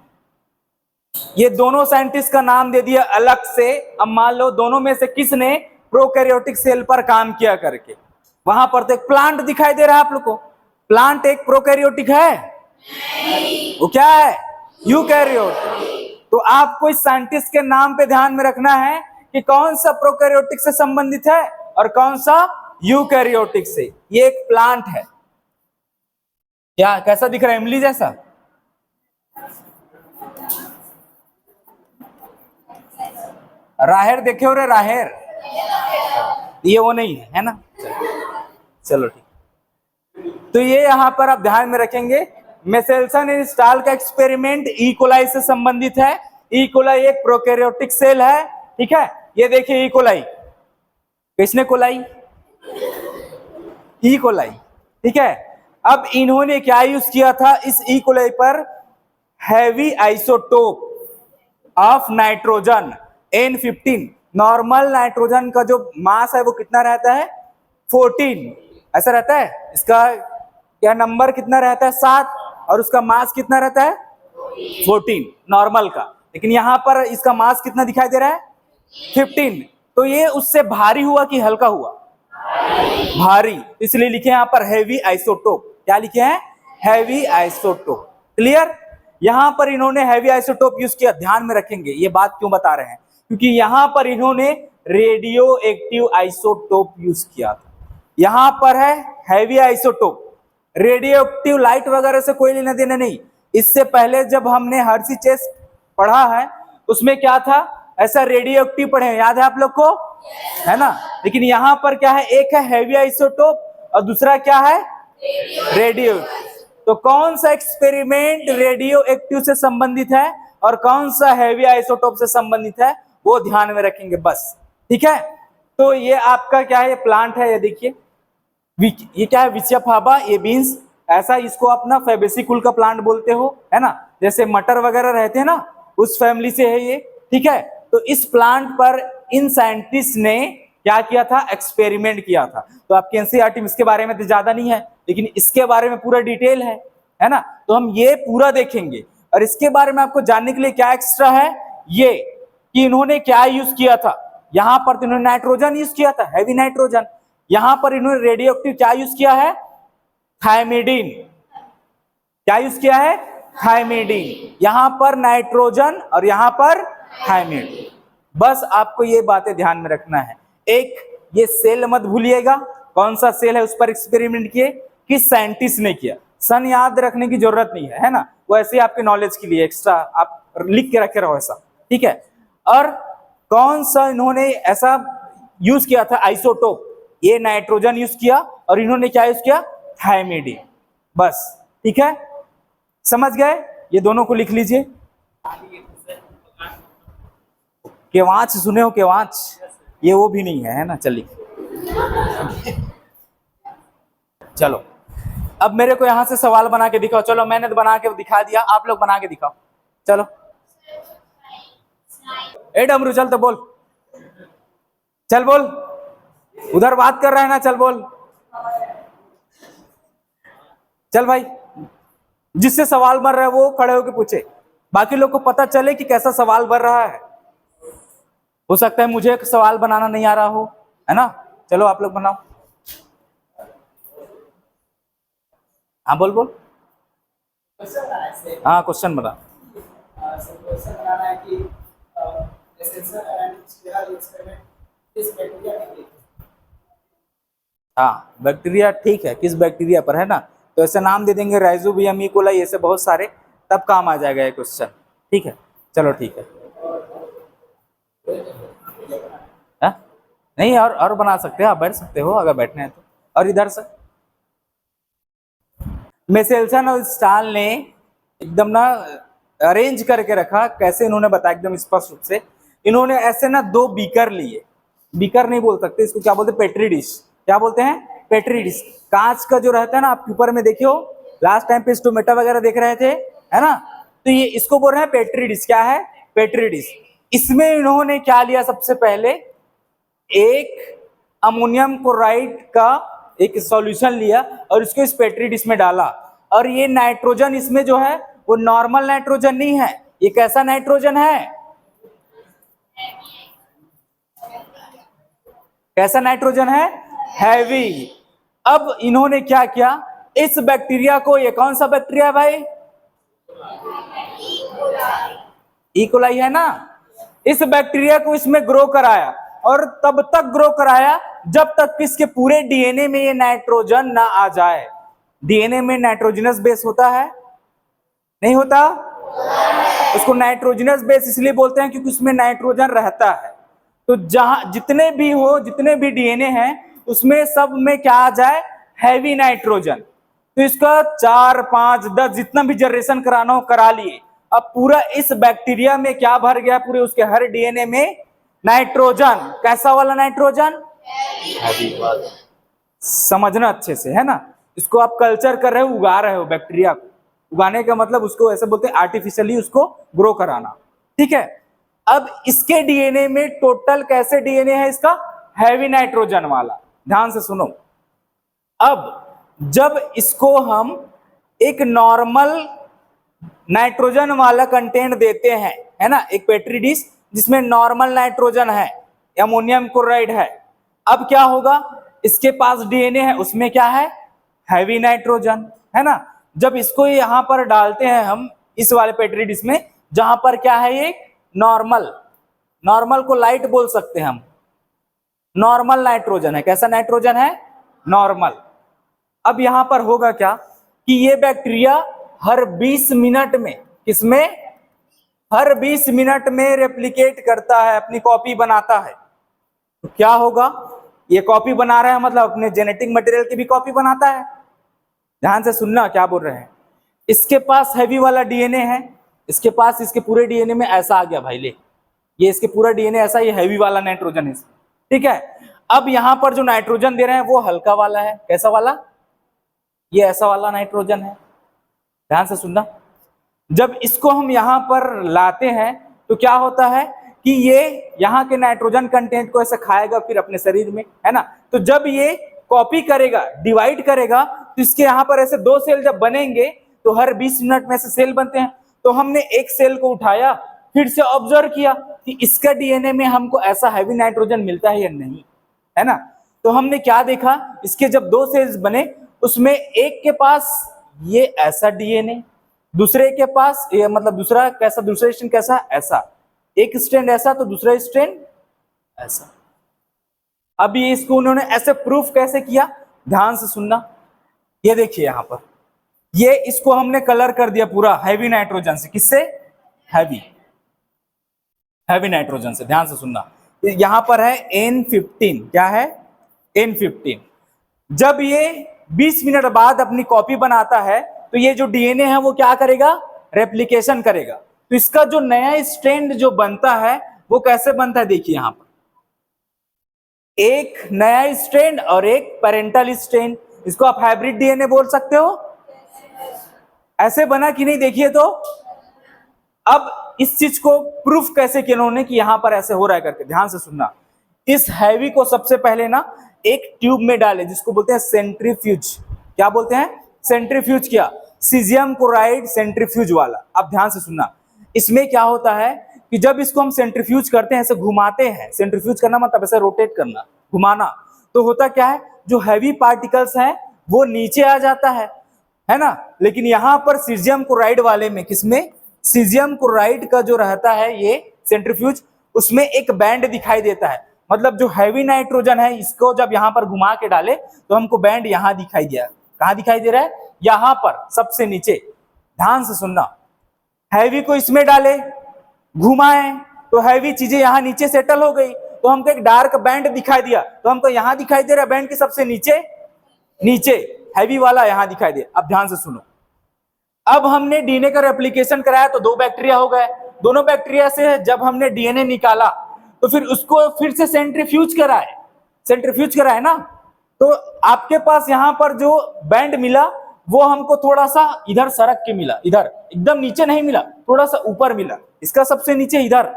Speaker 1: ये दोनों साइंटिस्ट का नाम दे दिया अलग से। अब मान लो दोनों में से किसने प्रोकैरियोटिक सेल पर काम किया करके। वहां पर तो एक प्लांट दिखाई दे रहा है आप लोग को। प्लांट एक प्रोकैरियोटिक है? वो क्या है? यूकैरियोटिक। तो आपको इस साइंटिस्ट के नाम पे ध्यान में रखना है कि कौन सा प्रोकैरियोटिक से संबंधित है और कौन सा यूकैरियोटिक से। ये एक प्लांट है। क्या कैसा दिख रहा है? इमली जैसा? राहेर देखे हो रे? राहेर ये वो नहीं है ना? चलो ठीक। तो ये यहां पर आप ध्यान में रखेंगे, मेसेल्सन एंड स्टाल का एक्सपेरिमेंट ई कोलाई से संबंधित है। ई कोलाई एक प्रोकैरियोटिक सेल है, ठीक है। ये देखिए ई कोलाई, किसने कोलाई? ई कोलाई, ठीक है। अब इन्होंने क्या यूज किया था इस ई कोलाई पर? Heavy isotope of nitrogen N15। Normal nitrogen का जो मास है वो कितना रहता है? 14 ऐसा रहता है। इसका क्या नंबर कितना रहता है? 7। और उसका मास कितना रहता है? 14 नॉर्मल का। लेकिन यहां पर इसका मास कितना दिखाई दे रहा है? 15। तो ये उससे भारी हुआ कि हल्का हुआ? भारी। इसलिए लिखे यहां पर हैवी आइसोटोप। क्या लिखे हैं? Heavy isotope. क्लियर? यहां पर इन्होंने हैवी आइसोटोप यूज किया। ध्यान में रखेंगे ये बात क्यों बता रहे हैं, क्योंकि यहां पर इन्होंने रेडियो एक्टिव आइसोटोप यूज किया था। यहां पर है heavy isotope. Radio active light वगैरह से कोई लेना देना नहीं। इससे पहले जब हमने हर्सी चेस पढ़ा है उसमें क्या था? ऐसा रेडियो एक्टिव पढ़े, याद है आप लोग को? है ना? लेकिन यहां पर क्या है? एक है हैवी आइसोटोप और दूसरा क्या है? रेडियो। तो कौन सा एक्सपेरिमेंट रेडियो एक्टिव से संबंधित है और कौन सा हैवी आइसोटोप से संबंधित है वो ध्यान में रखेंगे बस, ठीक है। तो ये आपका क्या है? ये प्लांट है। ये देखिए, ये क्या है? विचिया फाबा। ये बीन्स, ऐसा इसको अपना फैबेसी कुल का प्लांट बोलते हो, है ना? जैसे मटर वगैरह रहते हैं ना, उस फैमिली से है ये, ठीक है। तो इस प्लांट पर इन साइंटिस्ट ने क्या किया था? एक्सपेरिमेंट किया था। तो आपके एनसीईआरटी में इसके बारे में तो ज्यादा नहीं है, लेकिन इसके बारे में पूरा डिटेल है ना? तो हम ये पूरा देखेंगे। और इसके बारे में आपको जानने के लिए क्या एक्स्ट्रा है, ये कि इन्होंने क्या यूज किया था। यहां पर तो इन्होंने नाइट्रोजन यूज किया था, हैवी नाइट्रोजन। यहां पर इन्होंने रेडियो एक्टिव क्या यूज किया है? थायमिडीन। क्या यूज किया है? थायमिडीन। यहां पर नाइट्रोजन और यहां पर थायमिड। बस आपको ये बातें ध्यान में रखना है। एक ये सेल मत भूलिएगा, कौन सा सेल है उस पर एक्सपेरिमेंट किए, किस साइंटिस्ट ने किया। सन याद रखने की जरूरत नहीं है ना? वो ऐसे आपके नॉलेज के लिए एक्स्ट्रा आप लिख के रखे रहो ऐसा, ठीक है। और कौन सा इन्होंने ऐसा यूज किया था आइसोटोप? ये नाइट्रोजन यूज किया और इन्होंने क्या यूज किया? थायमिडीन। बस, ठीक है, समझ गए? ये दोनों को लिख लीजिए। केवांच सुने हो? केवांच ये वो भी नहीं है ना? चलिए चलो, अब मेरे को यहां से सवाल बना के दिखाओ। चलो, मैंने तो बना के दिखा दिया, आप लोग बना के दिखाओ। चलो ए डमरू, चल तो बोल, चल बोल। उधर बात कर रहे हैं ना, चल बोल, चल भाई। जिससे सवाल बन रहा है वो खड़े होकर पूछे, बाकी लोग को पता चले कि कैसा सवाल बन रहा है। हो सकता है मुझे सवाल बनाना नहीं आ रहा हो, है ना? चलो आप लोग बनाओ। हाँ बोल बोल। हाँ क्वेश्चन बना। हाँ बैक्टीरिया, ठीक है, किस बैक्टीरिया पर, है ना? तो ऐसे नाम दे देंगे, राइजोबियम, ई कोलाई, ऐसे बहुत सारे, तब काम आ जाएगा ये क्वेश्चन, ठीक है। चलो ठीक है। हा? नहीं, और बना सकते हो, आप बैठ सकते हो अगर बैठने हैं तो। और इधर से मेसेल्सन और स्टाल ने एकदम ना अरेंज करके रखा। कैसे इन्होंने बताया एकदम स्पष्ट रूप से। इन्होंने ऐसे ना दो बीकर लिए, बीकर नहीं बोल सकते इसको, क्या बोलते हैं? Petri dish. क्या बोलते हैं? Petri dish. कांच का जो रहता है ना, आप ऊपर में देखियो, लास्ट टाइम पे स्टोमेटा वगैरह देख रहे थे, है ना? तो ये इसको बोल रहे हैं पेट्री डिश। क्या है? Petri dish. इसमें इन्होंने क्या लिया? सबसे पहले एक अमोनियम क्लोराइड का एक सॉल्यूशन लिया और इसको इस पेट्री डिश में डाला। और ये नाइट्रोजन इसमें जो है वो नॉर्मल नाइट्रोजन नहीं है, ये कैसा नाइट्रोजन है? कैसा नाइट्रोजन है? हैवी। अब इन्होंने क्या किया, इस बैक्टीरिया को, ये कौन सा बैक्टीरिया है भाई? इकोलाई है ना। इस बैक्टीरिया को इसमें ग्रो कराया, और तब तक ग्रो कराया जब तक कि इसके पूरे डीएनए में ये नाइट्रोजन ना आ जाए। डीएनए में नाइट्रोजनस बेस होता है, नहीं होता? उसको नाइट्रोजनस बेस इसलिए बोलते हैं क्योंकि उसमें नाइट्रोजन रहता है। तो जहां जितने भी हो, जितने भी डीएनए हैं, उसमें सब में क्या आ जाए? Heavy nitrogen. तो इसका 4, 5, 10 जितना भी जनरेशन कराना हो करा लिए। अब पूरा इस बैक्टीरिया में क्या भर गया? पूरे उसके हर डीएनए में नाइट्रोजन। कैसा वाला नाइट्रोजन? हैवी वाला। समझना अच्छे से, है ना। इसको आप कल्चर कर रहे हो, उगा रहे हो बैक्टीरिया को। उगाने का मतलब उसको ऐसे बोलते हैं आर्टिफिशियली उसको ग्रो कराना, ठीक है। अब इसके डीएनए में टोटल कैसे डीएनए है इसका? हैवी नाइट्रोजन वाला। ध्यान से सुनो। अब जब इसको हम एक नॉर्मल नाइट्रोजन वाला कंटेंट देते हैं, है ना, एक पेट्री डिश जिसमें नॉर्मल नाइट्रोजन है, अमोनियम क्लोराइड है, अब क्या होगा? इसके पास डीएनए है, उसमें क्या है? हैवी नाइट्रोजन, है ना। जब इसको यहां पर डालते हैं हम इस वाले पेट्री डिश में, जहां पर क्या है? ये नॉर्मल को लाइट बोल सकते हैं हम, नॉर्मल नाइट्रोजन है। कैसा नाइट्रोजन है? नॉर्मल। अब यहां पर होगा क्या कि ये बैक्टीरिया हर 20 मिनट में, किसमें? हर 20 मिनट में रेप्लिकेट करता है, अपनी कॉपी बनाता है। तो क्या होगा? ये कॉपी बना रहा है मतलब अपने जेनेटिक मटेरियल की भी कॉपी बनाता है। ध्यान से सुनना क्या बोल रहे हैं। इसके पास हैवी वाला डीएनए है, इसके पास इसके पूरे डीएनए में ऐसा आ गया भाई, ले ये इसके पूरा डीएनए ऐसा, ये हैवी वाला नाइट्रोजन है, ठीक है। अब यहां पर जो नाइट्रोजन दे रहे हैं वो हल्का वाला है। कैसा वाला? ये ऐसा वाला नाइट्रोजन है। ध्यान से सुनना। जब इसको हम यहां पर लाते हैं तो क्या होता है कि ये यहाँ के नाइट्रोजन कंटेंट को ऐसे खाएगा फिर अपने शरीर में, है ना। तो जब ये कॉपी करेगा, डिवाइड करेगा, तो इसके यहाँ पर ऐसे 2 सेल जब बनेंगे तो हर 20 मिनट में ऐसे सेल बनते हैं। तो हमने एक सेल को उठाया, फिर से ऑब्जर्व किया कि इसका डीएनए में हमको ऐसा हैवी नाइट्रोजन मिलता है या नहीं, है ना। तो हमने क्या देखा, इसके जब 2 सेल्स बने, उसमें एक के पास ये ऐसा डीएनए, दूसरे के पास ये मतलब दूसरा कैसा, दूसरा स्ट्रैंड कैसा, ऐसा, एक स्ट्रैंड ऐसा तो दूसरा स्ट्रैंड ऐसा। अब ये इसको उन्होंने ऐसे प्रूफ कैसे किया? ध्यान से सुनना। ये देखिए यहां पर, ये इसको हमने कलर कर दिया पूरा हैवी नाइट्रोजन से। किससे? हैवी नाइट्रोजन से। ध्यान से सुनना। यहां पर है N15। क्या है? N15। जब ये 20 मिनट बाद अपनी कॉपी बनाता है तो ये जो डीएनए है वो क्या करेगा? रेप्लिकेशन करेगा। तो इसका जो नया स्ट्रैंड जो बनता है वो कैसे बनता है? देखिए यहां पर एक नया स्ट्रैंड और एक पेरेंटल स्ट्रैंड। इसको आप हाइब्रिड डीएनए बोल सकते हो। ऐसे बना कि नहीं? देखिए तो अब इस चीज को प्रूफ कैसे किया उन्होंने कि यहां पर ऐसे हो रहा है करके। ध्यान से सुनना। इस हैवी को सबसे पहले ना एक ट्यूब में डाले जिसको बोलते हैं सेंट्रीफ्यूज। क्या बोलते हैं? सेंट्रीफ्यूज किया, सीजियम क्लोराइड सेंट्रीफ्यूज वाला। अब ध्यान से सुनना। इसमें क्या होता है कि जब इसको हम सेंट्रीफ्यूज करते हैं, ऐसे घुमाते हैं, सेंट्रीफ्यूज करना मतलब ऐसे रोटेट करना, घुमाना, तो होता क्या है, जो हैवी पार्टिकल्स हैं वो नीचे आ जाता है ना। लेकिन यहां पर सीजियम क्लोराइड वाले में, किसमें? सीजियम क्लोराइड का जो रहता है ये सेंट्रीफ्यूज, उसमें एक बैंड दिखाई देता है। मतलब जो हैवी नाइट्रोजन है इसको जब यहां पर घुमा के डाले तो हमको बैंड यहां दिखाई दिया। कहां दिखाई दे रहा है? यहां पर सबसे नीचे। ध्यान से सुनना। हैवी को इसमें डाले, घुमाए, तो हैवी चीजें यहां नीचे सेटल हो गई, तो हमको एक डार्क बैंड दिखाई दिया। तो हमको यहां दिखाई दे रहा है बैंड के सबसे नीचे, नीचे हैवी वाला यहां दिखाई दे। अब ध्यान से सुनो। अब हमने डीएनए का रेप्लिकेशन कराया तो 2 बैक्टीरिया हो गए। दोनों बैक्टीरिया से जब हमने डीएनए निकाला तो फिर उसको फिर से सेंट्रीफ्यूज कराए ना। तो आपके पास यहां पर जो बैंड मिला वो हमको थोड़ा सा इधर सरक के मिला, इधर एकदम नीचे नहीं मिला, थोड़ा सा ऊपर मिला। इसका सबसे नीचे इधर,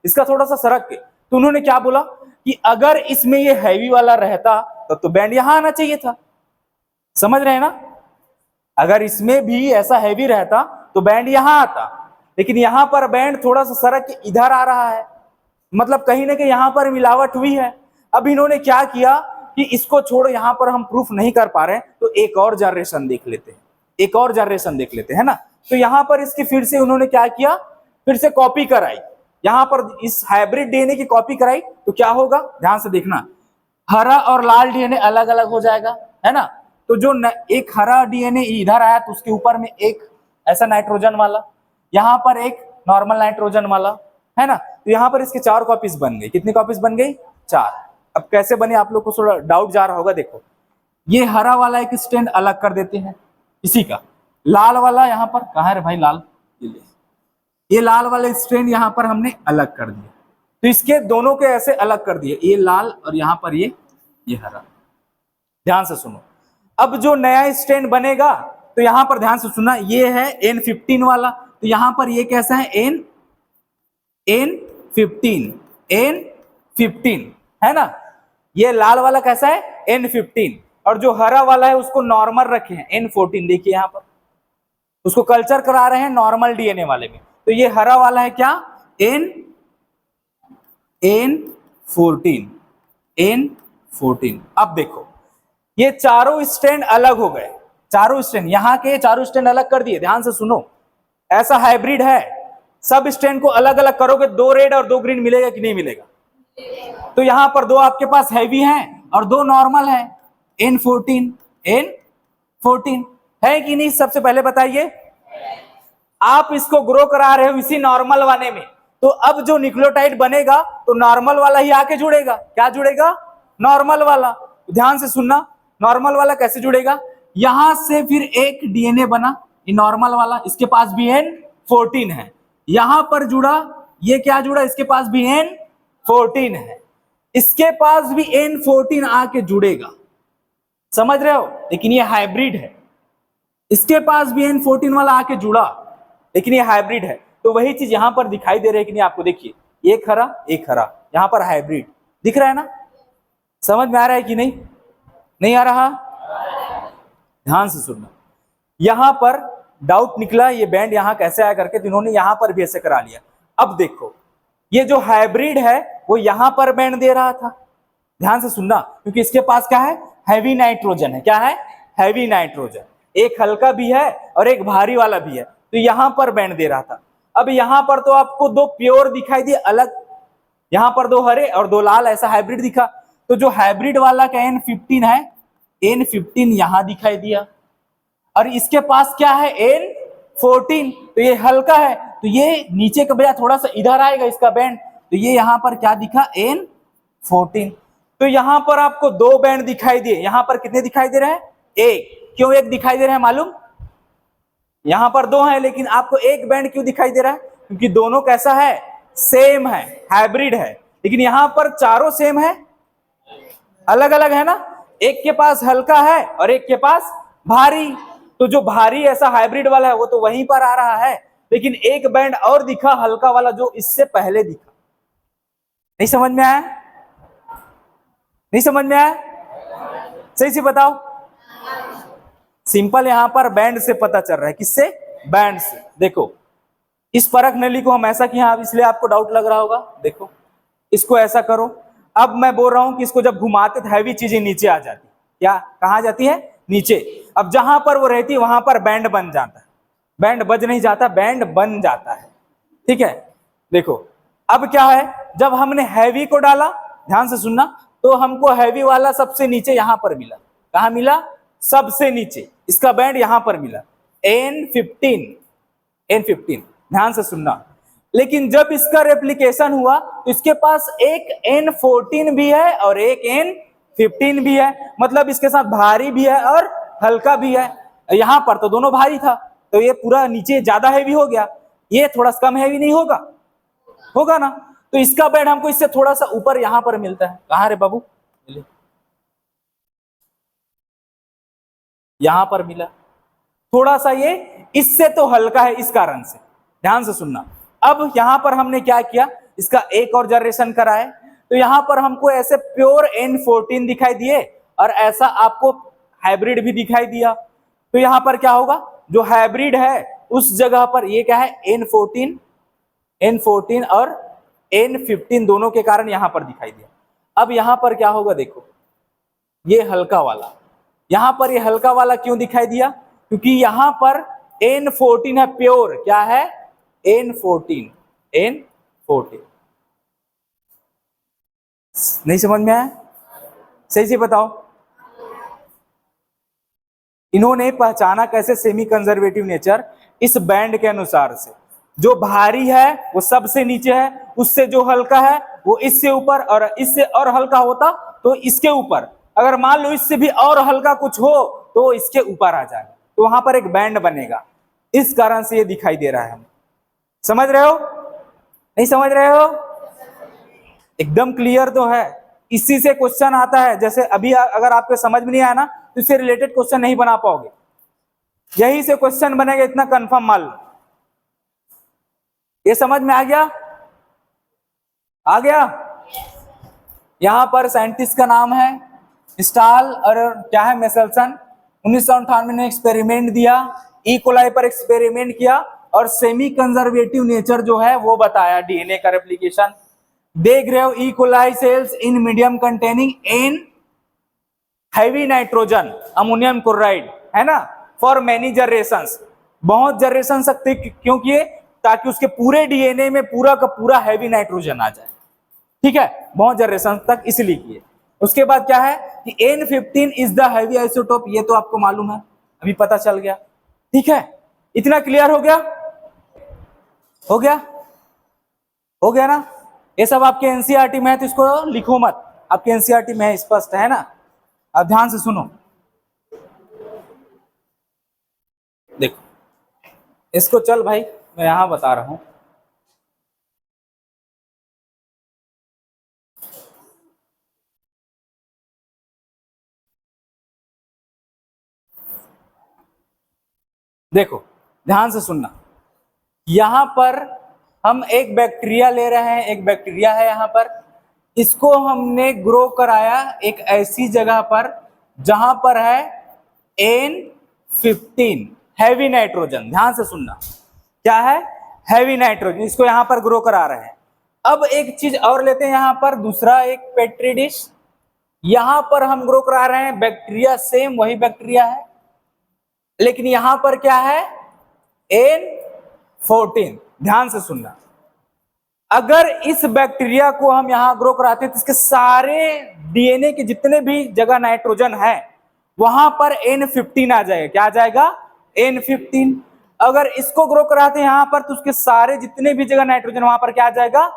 Speaker 1: इसका थोड़ा सा सरक के। तो उन्होंने क्या बोला कि अगर इसमें ये हैवी वाला रहता तो बैंड यहां आना चाहिए था। समझ रहे हैं ना? अगर इसमें भी ऐसा हैवी रहता तो बैंड यहां आता, लेकिन यहाँ पर बैंड थोड़ा सा सरक के इधर आ रहा है, मतलब कहीं ना कहीं यहाँ पर मिलावट हुई है। अब इन्होंने क्या किया कि इसको छोड़ो, यहाँ पर हम प्रूफ नहीं कर पा रहे हैं, तो एक और जनरेशन देख लेते हैं, एक और जनरेशन देख लेते हैं ना। तो यहाँ पर इसकी फिर से उन्होंने क्या किया, फिर से कॉपी कराई, यहाँ पर इस हाइब्रिड डीएनए की कॉपी कराई, तो क्या होगा ध्यान से देखना, हरा और लाल डीएनए अलग अलग हो जाएगा, है ना। तो जो एक हरा डीएनए इधर आया तो उसके ऊपर में एक ऐसा नाइट्रोजन वाला, यहाँ पर एक नॉर्मल नाइट्रोजन वाला, है ना। तो यहाँ पर इसके 4 कॉपीज बन गई। कितनी कॉपीज बन गई? 4। अब कैसे बने आप लोग को थोड़ा डाउट जा रहा होगा। देखो ये हरा वाला एक स्टैंड अलग कर देते हैं इसी का, लाल वाला यहाँ पर कहाँ है भाई, लाल, ये लाल वाला स्टैंड यहाँ पर हमने अलग कर दिया, तो इसके दोनों के ऐसे अलग कर दिए, ये लाल और यहाँ पर ये हरा। ध्यान से सुनो, अब जो नया स्टैंड बनेगा तो यहाँ पर ध्यान से सुनना, ये है N15 वाला, तो यहाँ पर ये कैसा है, N15 है ना। ये लाल वाला कैसा है, N15, और जो हरा वाला है उसको नॉर्मल रखे हैं N14। देखिए यहाँ पर उसको कल्चर करा रहे हैं नॉर्मल डीएनए वाले में, तो ये हरा वाला है क्या, N14। अब देखो ये चारों स्टैंड अलग हो गए, चारों स्टैंड, यहाँ के चारों स्टैंड अलग कर दिए। ध्यान से सुनो, ऐसा हाइब्रिड है, सब स्टैंड को अलग अलग करोगे 2 रेड और 2 ग्रीन मिलेगा कि नहीं मिलेगा। तो यहाँ पर 2 आपके पास हैवी हैं और 2 नॉर्मल है, N14 है कि नहीं। सबसे पहले बताइए, आप इसको ग्रो करा रहे हो इसी नॉर्मल वाले में, तो अब जो न्यूक्लियोटाइड बनेगा तो नॉर्मल वाला ही आके जुड़ेगा। क्या जुड़ेगा, नॉर्मल वाला। ध्यान से सुनना, नॉर्मल वाला कैसे जुड़ेगा, यहां से फिर एक डीएनए बना, ये नॉर्मल वाला, इसके पास भी N14 है, यहां पर जुड़ा, ये क्या जुड़ा, इसके पास भी N14 है, इसके पास भी N14 आके जुड़ेगा, समझ रहे हो। लेकिन ये हाइब्रिड है, इसके पास भी N14 वाला आके जुड़ा, लेकिन ये हाइब्रिड है। तो वही चीज यहां पर दिखाई दे रही है कि नहीं आपको, देखिए एक हरा एक हरा, यहां पर हाइब्रिड दिख रहा है ना। समझ में आ रहा है कि नहीं, नहीं आ रहा। ध्यान से सुनना, यहां पर डाउट निकला ये बैंड यहां कैसे आया करके, तो इन्होंने यहां पर भी ऐसे करा लिया। अब देखो ये जो हाइब्रिड है वो यहां पर बैंड दे रहा था, ध्यान से सुनना, क्योंकि इसके पास क्या है, हैवी नाइट्रोजन है। क्या है, हैवी नाइट्रोजन, एक हल्का भी है और एक भारी वाला भी है, तो यहां पर बैंड दे रहा था। अब यहां पर तो आपको 2 प्योर दिखाई दिए अलग, यहां पर 2 हरे और 2 लाल, ऐसा हाइब्रिड दिखा। तो जो हाइब्रिड वाला का N15 है, N15 यहां दिखाई दिया, और इसके पास क्या है, N14, तो ये हल्का है, तो ये नीचे का बजाय थोड़ा सा इधर आएगा इसका बैंड, तो ये यहां पर क्या दिखा, N14। तो यहां पर आपको 2 बैंड दिखाई दिए, यहां पर कितने दिखाई दे रहे हैं, 1। क्यों 1 दिखाई दे रहे हैं मालूम, यहां पर 2 है लेकिन आपको 1 बैंड क्यों दिखाई दे रहा है, क्योंकि दोनों कैसा है, सेम है, हाइब्रिड है। लेकिन यहां पर चारों सेम है, अलग अलग है ना, एक के पास हल्का है और एक के पास भारी, तो जो भारी ऐसा हाइब्रिड वाला है वो तो वहीं पर आ रहा है, लेकिन एक बैंड और दिखा हल्का वाला जो इससे पहले दिखा। नहीं समझ में आया, नहीं समझ में आया, सही से बताओ। सिंपल यहां पर बैंड से पता चल रहा है, किससे, बैंड से। देखो इस परख नली को हम ऐसा किया, हाँ इसलिए आपको डाउट लग रहा होगा। देखो इसको ऐसा करो, अब मैं बोल रहा हूं कि इसको जब घुमाते तो हैवी चीजें नीचे आ जाती, क्या कहां जाती है, नीचे। अब जहां पर वो रहती है वहां पर बैंड बन जाता है, बैंड बज नहीं जाता, बैंड बन जाता है, ठीक है। देखो अब क्या है, जब हमने हैवी को डाला, ध्यान से सुनना, तो हमको हैवी वाला सबसे नीचे यहां पर मिला, कहां मिला, सबसे नीचे, इसका बैंड यहां पर मिला, N15। ध्यान से सुनना, लेकिन जब इसका रेप्लिकेशन हुआ तो इसके पास एक N14 भी है और एक N15 भी है, मतलब इसके साथ भारी भी है और हल्का भी है। यहां पर तो दोनों भारी था, तो ये पूरा नीचे ज्यादा हैवी हो गया, ये थोड़ा सा कम हैवी नहीं होगा, होगा ना। तो इसका बैंड हमको इससे थोड़ा सा ऊपर यहां पर मिलता है, कहां रे बाबू, यहां पर मिला थोड़ा सा, ये इससे तो हल्का है इस कारण से। ध्यान से सुनना, अब यहां पर हमने क्या किया, इसका एक और जनरेशन कराए, तो यहां पर हमको ऐसे प्योर N14 दिखाई दिए और ऐसा आपको हाइब्रिड भी दिखाई दिया। तो यहां पर क्या होगा, जो हाइब्रिड है उस जगह पर ये क्या है N14 और N15 दोनों के कारण यहां पर दिखाई दिया। अब यहां पर क्या होगा देखो, ये हल्का वाला, यहां पर ये हल्का वाला क्यों दिखाई दिया, क्योंकि यहां पर N14 है प्योर, क्या है N14। नहीं समझ में आया, सही से बताओ। इन्होंने पहचाना कैसे सेमी कंजर्वेटिव नेचर, इस बैंड के अनुसार से, जो भारी है वो सबसे नीचे है, उससे जो हल्का है वो इससे ऊपर, और इससे और हल्का होता तो इसके ऊपर, अगर मान लो इससे भी और हल्का कुछ हो तो इसके ऊपर आ जाएगा, तो वहां पर एक बैंड बनेगा। इस कारण से ये दिखाई दे रहा है। हम समझ रहे हो, नहीं समझ रहे हो, एकदम क्लियर तो है। इसी से क्वेश्चन आता है, जैसे अभी अगर आपको समझ में नहीं आया ना तो इससे रिलेटेड क्वेश्चन नहीं बना पाओगे, यही से क्वेश्चन बनेगा, इतना कंफर्म मान लो। ये समझ में आ गया, आ गया। यहां पर साइंटिस्ट का नाम है स्टाल और क्या है मेसेल्सन। 1998 में एक्सपेरिमेंट दिया, ई कोलाई पर एक्सपेरिमेंट किया और सेमी कंजर्वेटिव नेचर जो है वो बताया, डीएनए का रेप्लिकेशन। देख रहे हो, E coli cells in medium containing an heavy nitrogen ammonium chloride, है ना, फॉर मेनी जनरेशंस, बहुत जनरेशन सकते, क्यों किए, ताकि उसके पूरे डीएनए में पूरा का पूरा हैवी नाइट्रोजन आ जाए, ठीक है, बहुत जनरेशन तक, इसलिए किए। उसके बाद क्या है कि N15 is the heavy isotope, ये तो आपको मालूम है, अभी पता चल गया, ठीक है, इतना क्लियर हो गया, हो गया, हो गया ना। ये सब आपके एनसीईआरटी में है तो इसको लिखो मत, आपके एनसीईआरटी में है, स्पष्ट है ना। अब ध्यान से सुनो, देखो इसको, चल भाई मैं यहां बता रहा हूं। देखो ध्यान से सुनना, यहां पर हम एक बैक्टीरिया ले रहे हैं, एक बैक्टीरिया है यहां पर, इसको हमने ग्रो कराया एक ऐसी जगह पर जहां पर है N15 हैवी नाइट्रोजन। ध्यान से सुनना, क्या है हैवी नाइट्रोजन, इसको यहां पर ग्रो करा रहे हैं। अब एक चीज और लेते हैं यहां पर, दूसरा एक पेट्री डिश, यहां पर हम ग्रो करा रहे हैं बैक्टीरिया, सेम वही बैक्टीरिया है, लेकिन यहां पर क्या है N14। ध्यान से सुनना, अगर इस बैक्टीरिया को हम यहां ग्रो कराते हैं तो इसके सारे डीएनए के जितने भी जगह नाइट्रोजन है वहां पर N15 आ जाएगा, क्या आ जाएगा N15। अगर इसको ग्रो कराते हैं यहां पर तो उसके सारे जितने भी जगह नाइट्रोजन वहां पर क्या आ जाएगा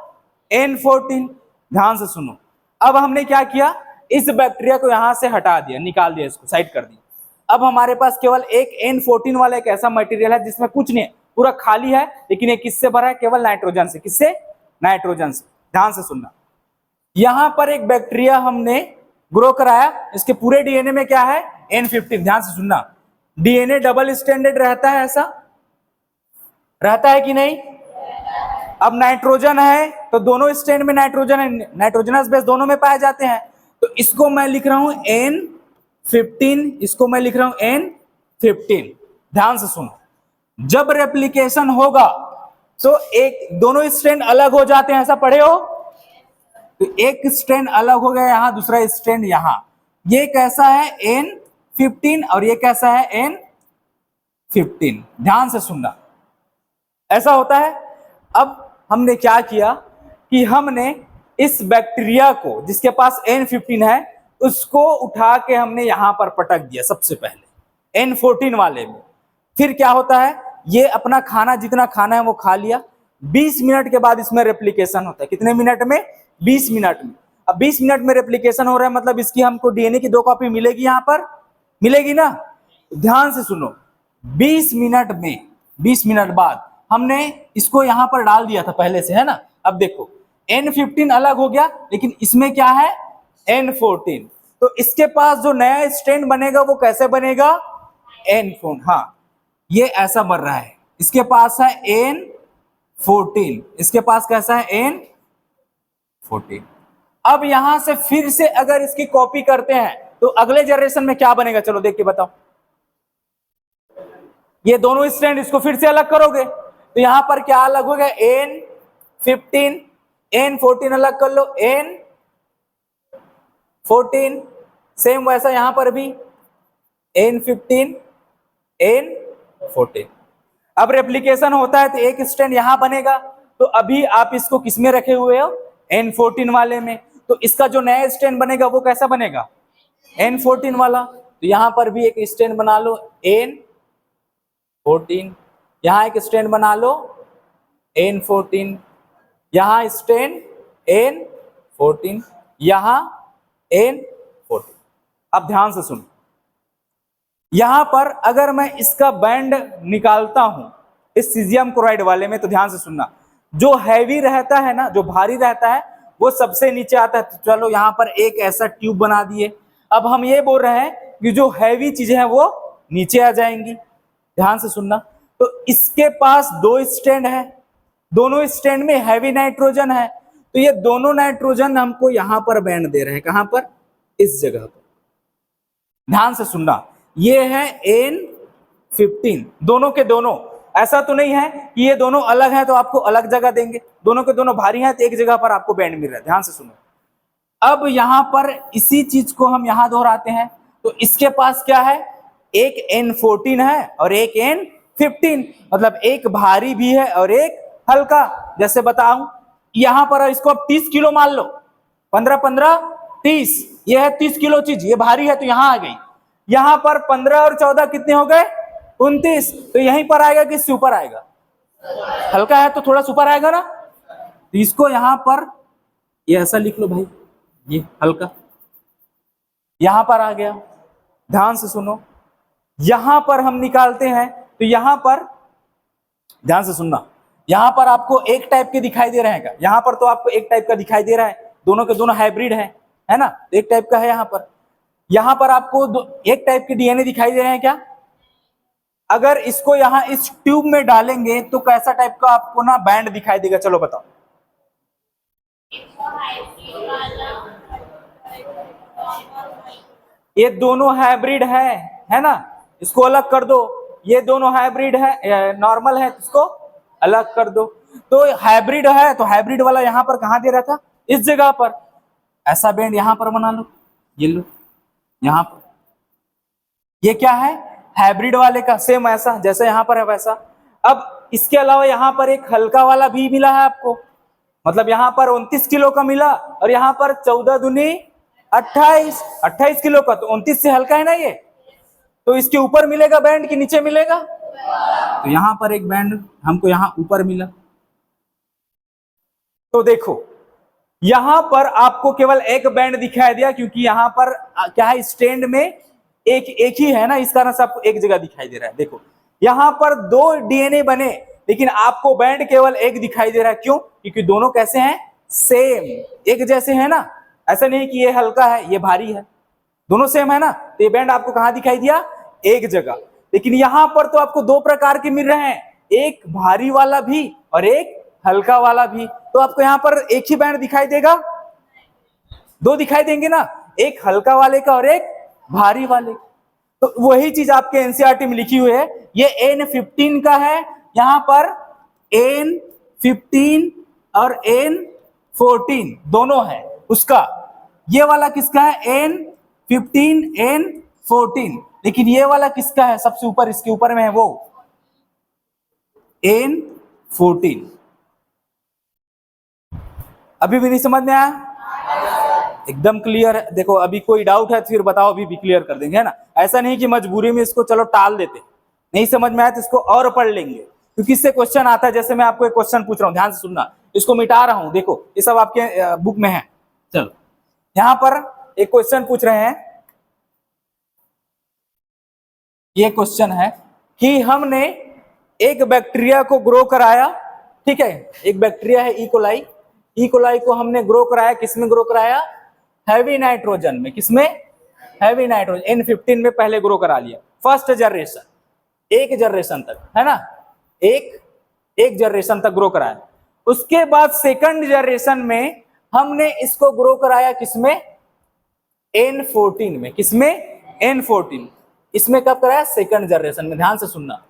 Speaker 1: N14। ध्यान से सुनो, अब हमने क्या किया, इस बैक्टीरिया को यहां से हटा दिया, निकाल दिया, इसको साइड कर दिया। अब हमारे पास केवल एक N14 वाला एक ऐसा मटेरियल है जिसमें कुछ नहीं है, पूरा खाली है, लेकिन ये किससे भरा है, केवल नाइट्रोजन से, किससे, नाइट्रोजन से। ध्यान से सुनना, यहां पर एक बैक्टीरिया हमने ग्रो कराया, इसके पूरे डीएनए में क्या है N15। ध्यान से सुनना, डीएनए डबल स्टैंडर्ड रहता है, ऐसा रहता है कि नहीं। अब नाइट्रोजन है तो दोनों स्टैंड में नाइट्रोजन है, नाइट्रोजनस बेस दोनों में पाए जाते हैं, तो इसको मैं लिख रहा हूं N15, इसको मैं लिख रहा हूं N15। ध्यान से सुनो, जब रेप्लिकेशन होगा तो एक दोनों स्ट्रैंड अलग हो जाते हैं, ऐसा पढ़े हो, तो एक स्ट्रैंड अलग हो गया यहां, दूसरा स्ट्रैंड यहां, ये कैसा है N15 और ये कैसा है N15। ध्यान से सुनना, ऐसा होता है। अब हमने क्या किया कि हमने इस बैक्टीरिया को जिसके पास N15 है उसको उठा के हमने यहां पर पटक दिया सबसे पहले N14 वाले में। फिर क्या होता है, ये अपना खाना जितना खाना है वो खा लिया, 20 मिनट के बाद इसमें रेप्लिकेशन होता है, कितने मिनट में, 20 मिनट में। अब 20 मिनट में रेप्लिकेशन हो रहा है, मतलब इसकी हमको डीएनए की 2 कॉपी मिलेगी, यहां पर मिलेगी ना। ध्यान से सुनो, 20 मिनट में, 20 मिनट बाद हमने इसको यहां पर डाल दिया था पहले से, है ना। अब देखो N15 अलग हो गया, लेकिन इसमें क्या है N14, तो इसके पास जो नया स्ट्रैंड बनेगा वो कैसे बनेगा N14, हाँ ये ऐसा बन रहा है, इसके पास है N14, इसके पास कैसा है N14। अब यहां से फिर से अगर इसकी कॉपी करते हैं तो अगले जनरेशन में क्या बनेगा, चलो देख के बताओ। ये दोनों स्टैंड, इसको फिर से अलग करोगे तो यहां पर क्या अलग हो गया, N15, N14 अलग कर लो, N14, सेम वैसा यहां पर भी N15, N14। अब रेप्लिकेशन होता है तो एक स्टैंड यहां बनेगा, तो अभी आप इसको किस में रखे हुए हो, N14 वाले में, तो इसका जो नया स्टैंड बनेगा वो कैसा बनेगा, N14 वाला। तो यहां पर भी एक स्टैंड बना लो N14, यहां एक स्टैंड बना लो N14, यहां स्टैंड N14, यहां N14। अब ध्यान से सुनो, यहां पर अगर मैं इसका बैंड निकालता हूं इस सीजियम क्लोराइड वाले में, तो ध्यान से सुनना, जो हैवी रहता है ना, जो भारी रहता है वो सबसे नीचे आता है। तो चलो यहां पर एक ऐसा ट्यूब बना दिए। अब हम ये बोल रहे हैं कि जो हैवी चीजें हैं वो नीचे आ जाएंगी। ध्यान से सुनना, तो इसके पास दो स्टैंड है, दोनों स्टैंड में हैवी नाइट्रोजन है, तो ये दोनों नाइट्रोजन हमको यहां पर बैंड दे रहे हैं, कहां पर, इस जगह पर। ध्यान से सुनना, ये है N15, दोनों के दोनों। ऐसा तो नहीं है कि ये दोनों अलग हैं तो आपको अलग जगह देंगे, दोनों के दोनों भारी हैं तो एक जगह पर आपको बैंड मिल रहा है। ध्यान से सुनो, अब यहां पर इसी चीज को हम यहां दोहराते हैं, तो इसके पास क्या है, एक N14 है और एक N15, मतलब एक भारी भी है और एक हल्का। जैसे बताऊं, यहां पर इसको अब 30 किलो मान लो, 15 15 30, ये है 30 किलो चीज, ये भारी है तो यहां आ गई। यहां पर 15 और 14 कितने हो गए, 29, तो यहीं पर आएगा कि इससे ऊपर आएगा, हल्का है तो थोड़ा ऊपर आएगा ना, तो इसको यहां पर ये ऐसा लिख लो भाई, ये हल्का यहां पर आ गया। ध्यान से सुनो, यहां पर हम निकालते हैं तो यहां पर ध्यान से सुनना, यहां पर आपको एक टाइप के दिखाई दे रहे हैं, यहां पर तो आपको एक टाइप का दिखाई दे रहा है, दोनों के दोनों हाइब्रिड है ना, एक टाइप का है। यहां पर आपको एक टाइप के डीएनए दिखाई दे रहे हैं क्या? अगर इसको यहां इस ट्यूब में डालेंगे तो कैसा टाइप का आपको ना बैंड दिखाई देगा, चलो बताओ। ये दोनों हाइब्रिड है ना, इसको अलग कर दो, ये दोनों हाइब्रिड है, नॉर्मल है, इसको अलग कर दो। तो हाइब्रिड है तो हाइब्रिड वाला यहां पर कहां दे रहा था, इस जगह पर, ऐसा बैंड यहां पर बना लो, ये लो यहां पर, ये क्या है, हाइब्रिड वाले का सेम ऐसा जैसे यहां पर है वैसा। अब इसके अलावा यहां पर एक हल्का वाला भी मिला है आपको, मतलब यहां पर 29 किलो का मिला और यहां पर 14 दूनी 28 किलो का, तो 29 से हल्का है ना ये, तो इसके ऊपर मिलेगा बैंड कि नीचे मिलेगा, तो यहां पर एक बैंड हमको यहां ऊपर मिला। तो देखो यहां पर आपको केवल एक बैंड दिखाई दिया, क्योंकि यहां पर क्या है, स्टैंड में एक ही है ना, इस कारण से आपको एक जगह दिखाई दे रहा है। देखो यहां पर दो डीएनए बने, लेकिन आपको बैंड केवल एक दिखाई दे रहा है, क्यों, क्योंकि दोनों कैसे हैं, सेम, एक जैसे है ना, ऐसा नहीं कि ये हल्का है ये भारी है, दोनों सेम है ना, तो ये बैंड आपको कहां दिखाई दिया, एक जगह। लेकिन यहां पर तो आपको दो प्रकार के मिल रहे हैं, एक भारी वाला भी और एक हल्का वाला भी, तो आपको यहां पर एक ही बैंड दिखाई देगा, दो दिखाई देंगे ना, एक हल्का वाले का और एक भारी वाले। तो वही चीज आपके एनसीईआरटी में लिखी हुई है, ये N15 का है, यहां पर N15 और N14 दोनों है उसका, ये वाला किसका है, N15 N14, लेकिन ये वाला किसका है, सबसे ऊपर इसके ऊपर में है वो N14। अभी भी नहीं समझ में आया, एकदम क्लियर है। देखो अभी कोई डाउट है तो फिर बताओ, अभी भी क्लियर कर देंगे, है ना, ऐसा नहीं कि मजबूरी में इसको चलो टाल देते, नहीं समझ में आया तो इसको और पढ़ लेंगे, क्योंकि इससे क्वेश्चन आता है। जैसे मैं आपको एक क्वेश्चन पूछ रहा हूं, ध्यान से सुनना, इसको मिटा रहा हूं, देखो ये सब आपके बुक में है। चलो यहां पर एक क्वेश्चन पूछ रहे हैं, ये क्वेश्चन है कि हमने एक बैक्टीरिया को ग्रो कराया, ठीक है, एक बैक्टीरिया है इकोलाई, इकोलाई को हमने ग्रो कराया, किसमें ग्रो कराया, हैवी नाइट्रोजन में, किसमें, हैवी नाइट्रोजन, N15 में पहले ग्रो करा लिया, फर्स्ट जनरेशन, एक जनरेशन तक, है ना, एक जनरेशन तक ग्रो कराया। उसके बाद सेकंड जनरेशन में हमने इसको ग्रो कराया किसमें, N14 में, किसमें, N14, इसमें कब कराया, सेकंड जनरेशन में। ध्यान से सुनना,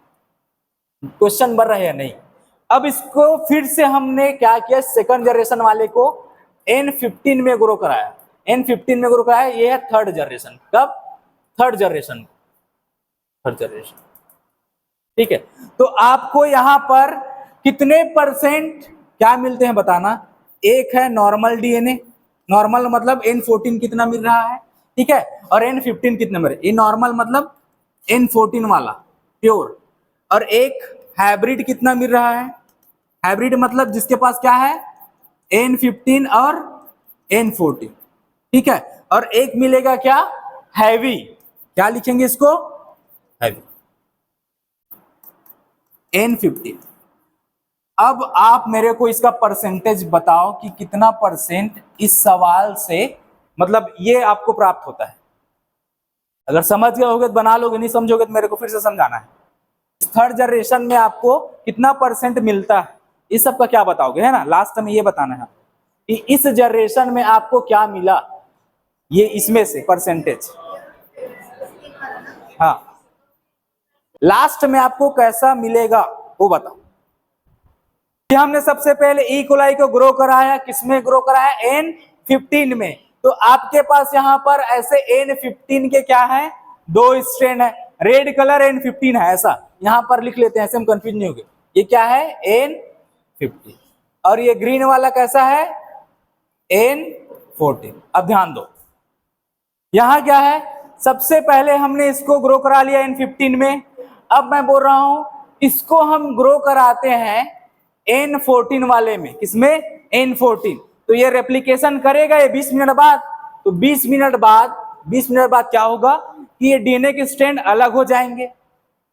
Speaker 1: क्वेश्चन बन रहा है या नहीं। अब इसको फिर से हमने क्या किया, सेकंड जनरेशन वाले को N15 में ग्रो कराया, N15 में ग्रो कराया। ये है थर्ड जनरेशन। कब? Third generation, third generation. ठीक है, तो आपको यहां पर कितने परसेंट क्या मिलते हैं बताना। एक है नॉर्मल डीएनए, नॉर्मल मतलब N14 कितना मिल रहा है, ठीक है, और N15 कितना मिल रहा है। ये नॉर्मल मतलब N14 वाला प्योर, और एक हाइब्रिड कितना मिल रहा है, हाइब्रिड मतलब जिसके पास क्या है N15 और N14, ठीक है, और एक मिलेगा क्या, हैवी। क्या लिखेंगे इसको, हैवी, N15। अब आप मेरे को इसका परसेंटेज बताओ कि कितना परसेंट इस सवाल से मतलब ये आपको प्राप्त होता है। अगर समझ गए होगे तो बना लोगे, नहीं समझोगे तो मेरे को फिर से समझाना है। थर्ड जनरेशन में आपको कितना परसेंट मिलता है, इस सब का क्या बताओगे, है ना। लास्ट में ये बताना है कि इस जनरेशन में आपको क्या मिला, ये इसमें से परसेंटेज। हाँ, लास्ट में आपको कैसा मिलेगा वो बताओ। कि हमने सबसे पहले ई कोलाई को ग्रो कराया, किसमें ग्रो कराया, N15 में। तो आपके पास यहां पर ऐसे N15 के क्या है, दो स्ट्रेन है, रेड कलर N15 है, ऐसा यहां पर लिख लेते हैं, ऐसे हम कंफ्यूज नहीं होंगे। ये क्या है, N15, और ये ग्रीन वाला कैसा है, N14। अब ध्यान दो, यहां क्या है, सबसे पहले हमने इसको ग्रो करा लिया N15 में। अब मैं बोल रहा हूं इसको हम ग्रो कराते हैं N14 वाले में, किसमें, N14। तो ये रेप्लिकेशन करेगा ये 20 मिनट बाद। तो 20 मिनट बाद क्या होगा कि ये डीएनए के स्ट्रैंड अलग हो जाएंगे।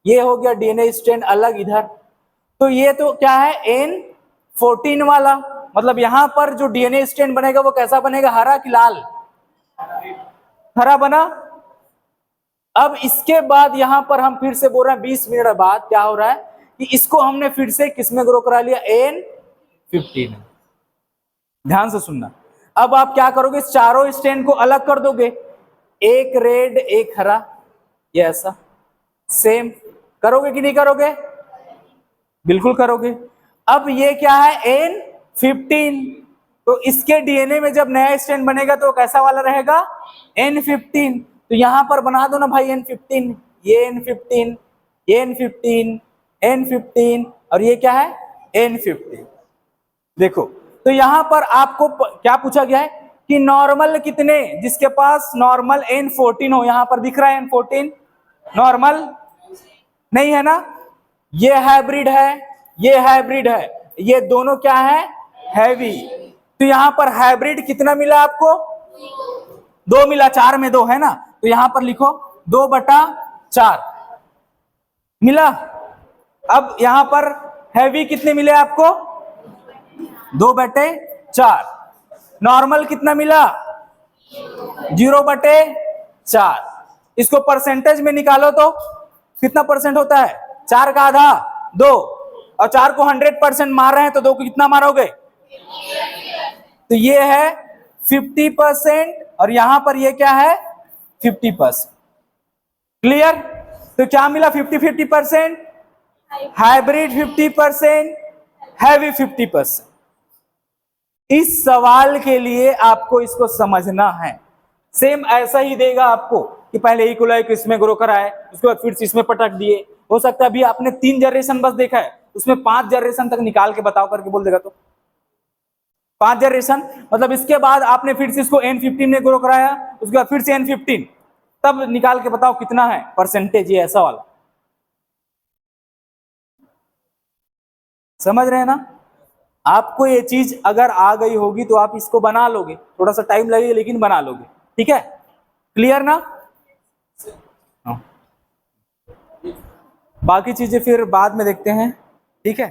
Speaker 1: ये हो गया डीएनए स्ट्रैंड अलग इधर। तो ये तो क्या है, N14 वाला, मतलब यहां पर जो डीएनए स्ट्रैंड बनेगा वो कैसा बनेगा, हरा कि लाल, हरा बना। अब इसके बाद यहां पर हम फिर से बोल रहे हैं 20 मिनट बाद क्या हो रहा है कि इसको हमने फिर से किसमें ग्रो करा लिया, N15। ध्यान से सुनना। अब आप क्या करोगे, इस चारों स्ट्रैंड को अलग कर दोगे, एक रेड एक हरा, ये ऐसा सेम करोगे कि नहीं करोगे, बिल्कुल करोगे। अब ये क्या है, N15। तो इसके डीएनए में जब नया स्ट्रैंड बनेगा तो कैसा वाला रहेगा, N15। तो यहां पर बना दो ना भाई N15, ये N15, ये N15, N15, और ये क्या है, N15। देखो, तो यहां पर आपको क्या पूछा गया है कि नॉर्मल कितने, जिसके पास नॉर्मल N14 हो, यहां पर दिख रहा है N14, नॉर्मल नहीं है ना, ये हाइब्रिड है, ये हाइब्रिड है, ये दोनों क्या है, हैवी। तो यहां पर हाइब्रिड कितना मिला आपको, 2 मिला, 4 में 2 है ना, तो यहां पर लिखो 2/4 मिला। अब यहां पर हैवी कितने मिले आपको, 2/4। नॉर्मल कितना मिला, 0/4। इसको परसेंटेज में निकालो तो कितना परसेंट होता है, 4 का आधा 2, और 4 को 100% मार रहे हैं तो 2 को कितना मारोगे, तो ये है 50%, और यहां पर ये क्या है, 50%। क्लियर। तो क्या मिला, 50-50%, हाइब्रिड 50%, हैवी 50%। इस सवाल के लिए आपको इसको समझना है। सेम ऐसा ही देगा आपको कि पहले ई कोलाई को इसमें ग्रो कराए, उसके बाद फिर से इसमें पटक दिए। हो सकता है अभी आपने 3 जनरेशन बस देखा है, उसमें 5 जनरेशन तक निकाल के बताओ करके बोल देगा। तो 5 जनरेशन मतलब इसके बाद आपने फिर से इसको N15 में ग्रो कराया, उसके बाद फिर से N15, तब निकाल के बताओ कितना है परसेंटेज, ये ऐसा वाला। समझ रहे हैं ना। आपको ये चीज अगर आ गई होगी तो आप इसको बना लोगे, थोड़ा सा टाइम लगेगा लेकिन बना लोगे, ठीक है। क्लियर ना। बाकी चीजें फिर बाद में देखते हैं, ठीक है।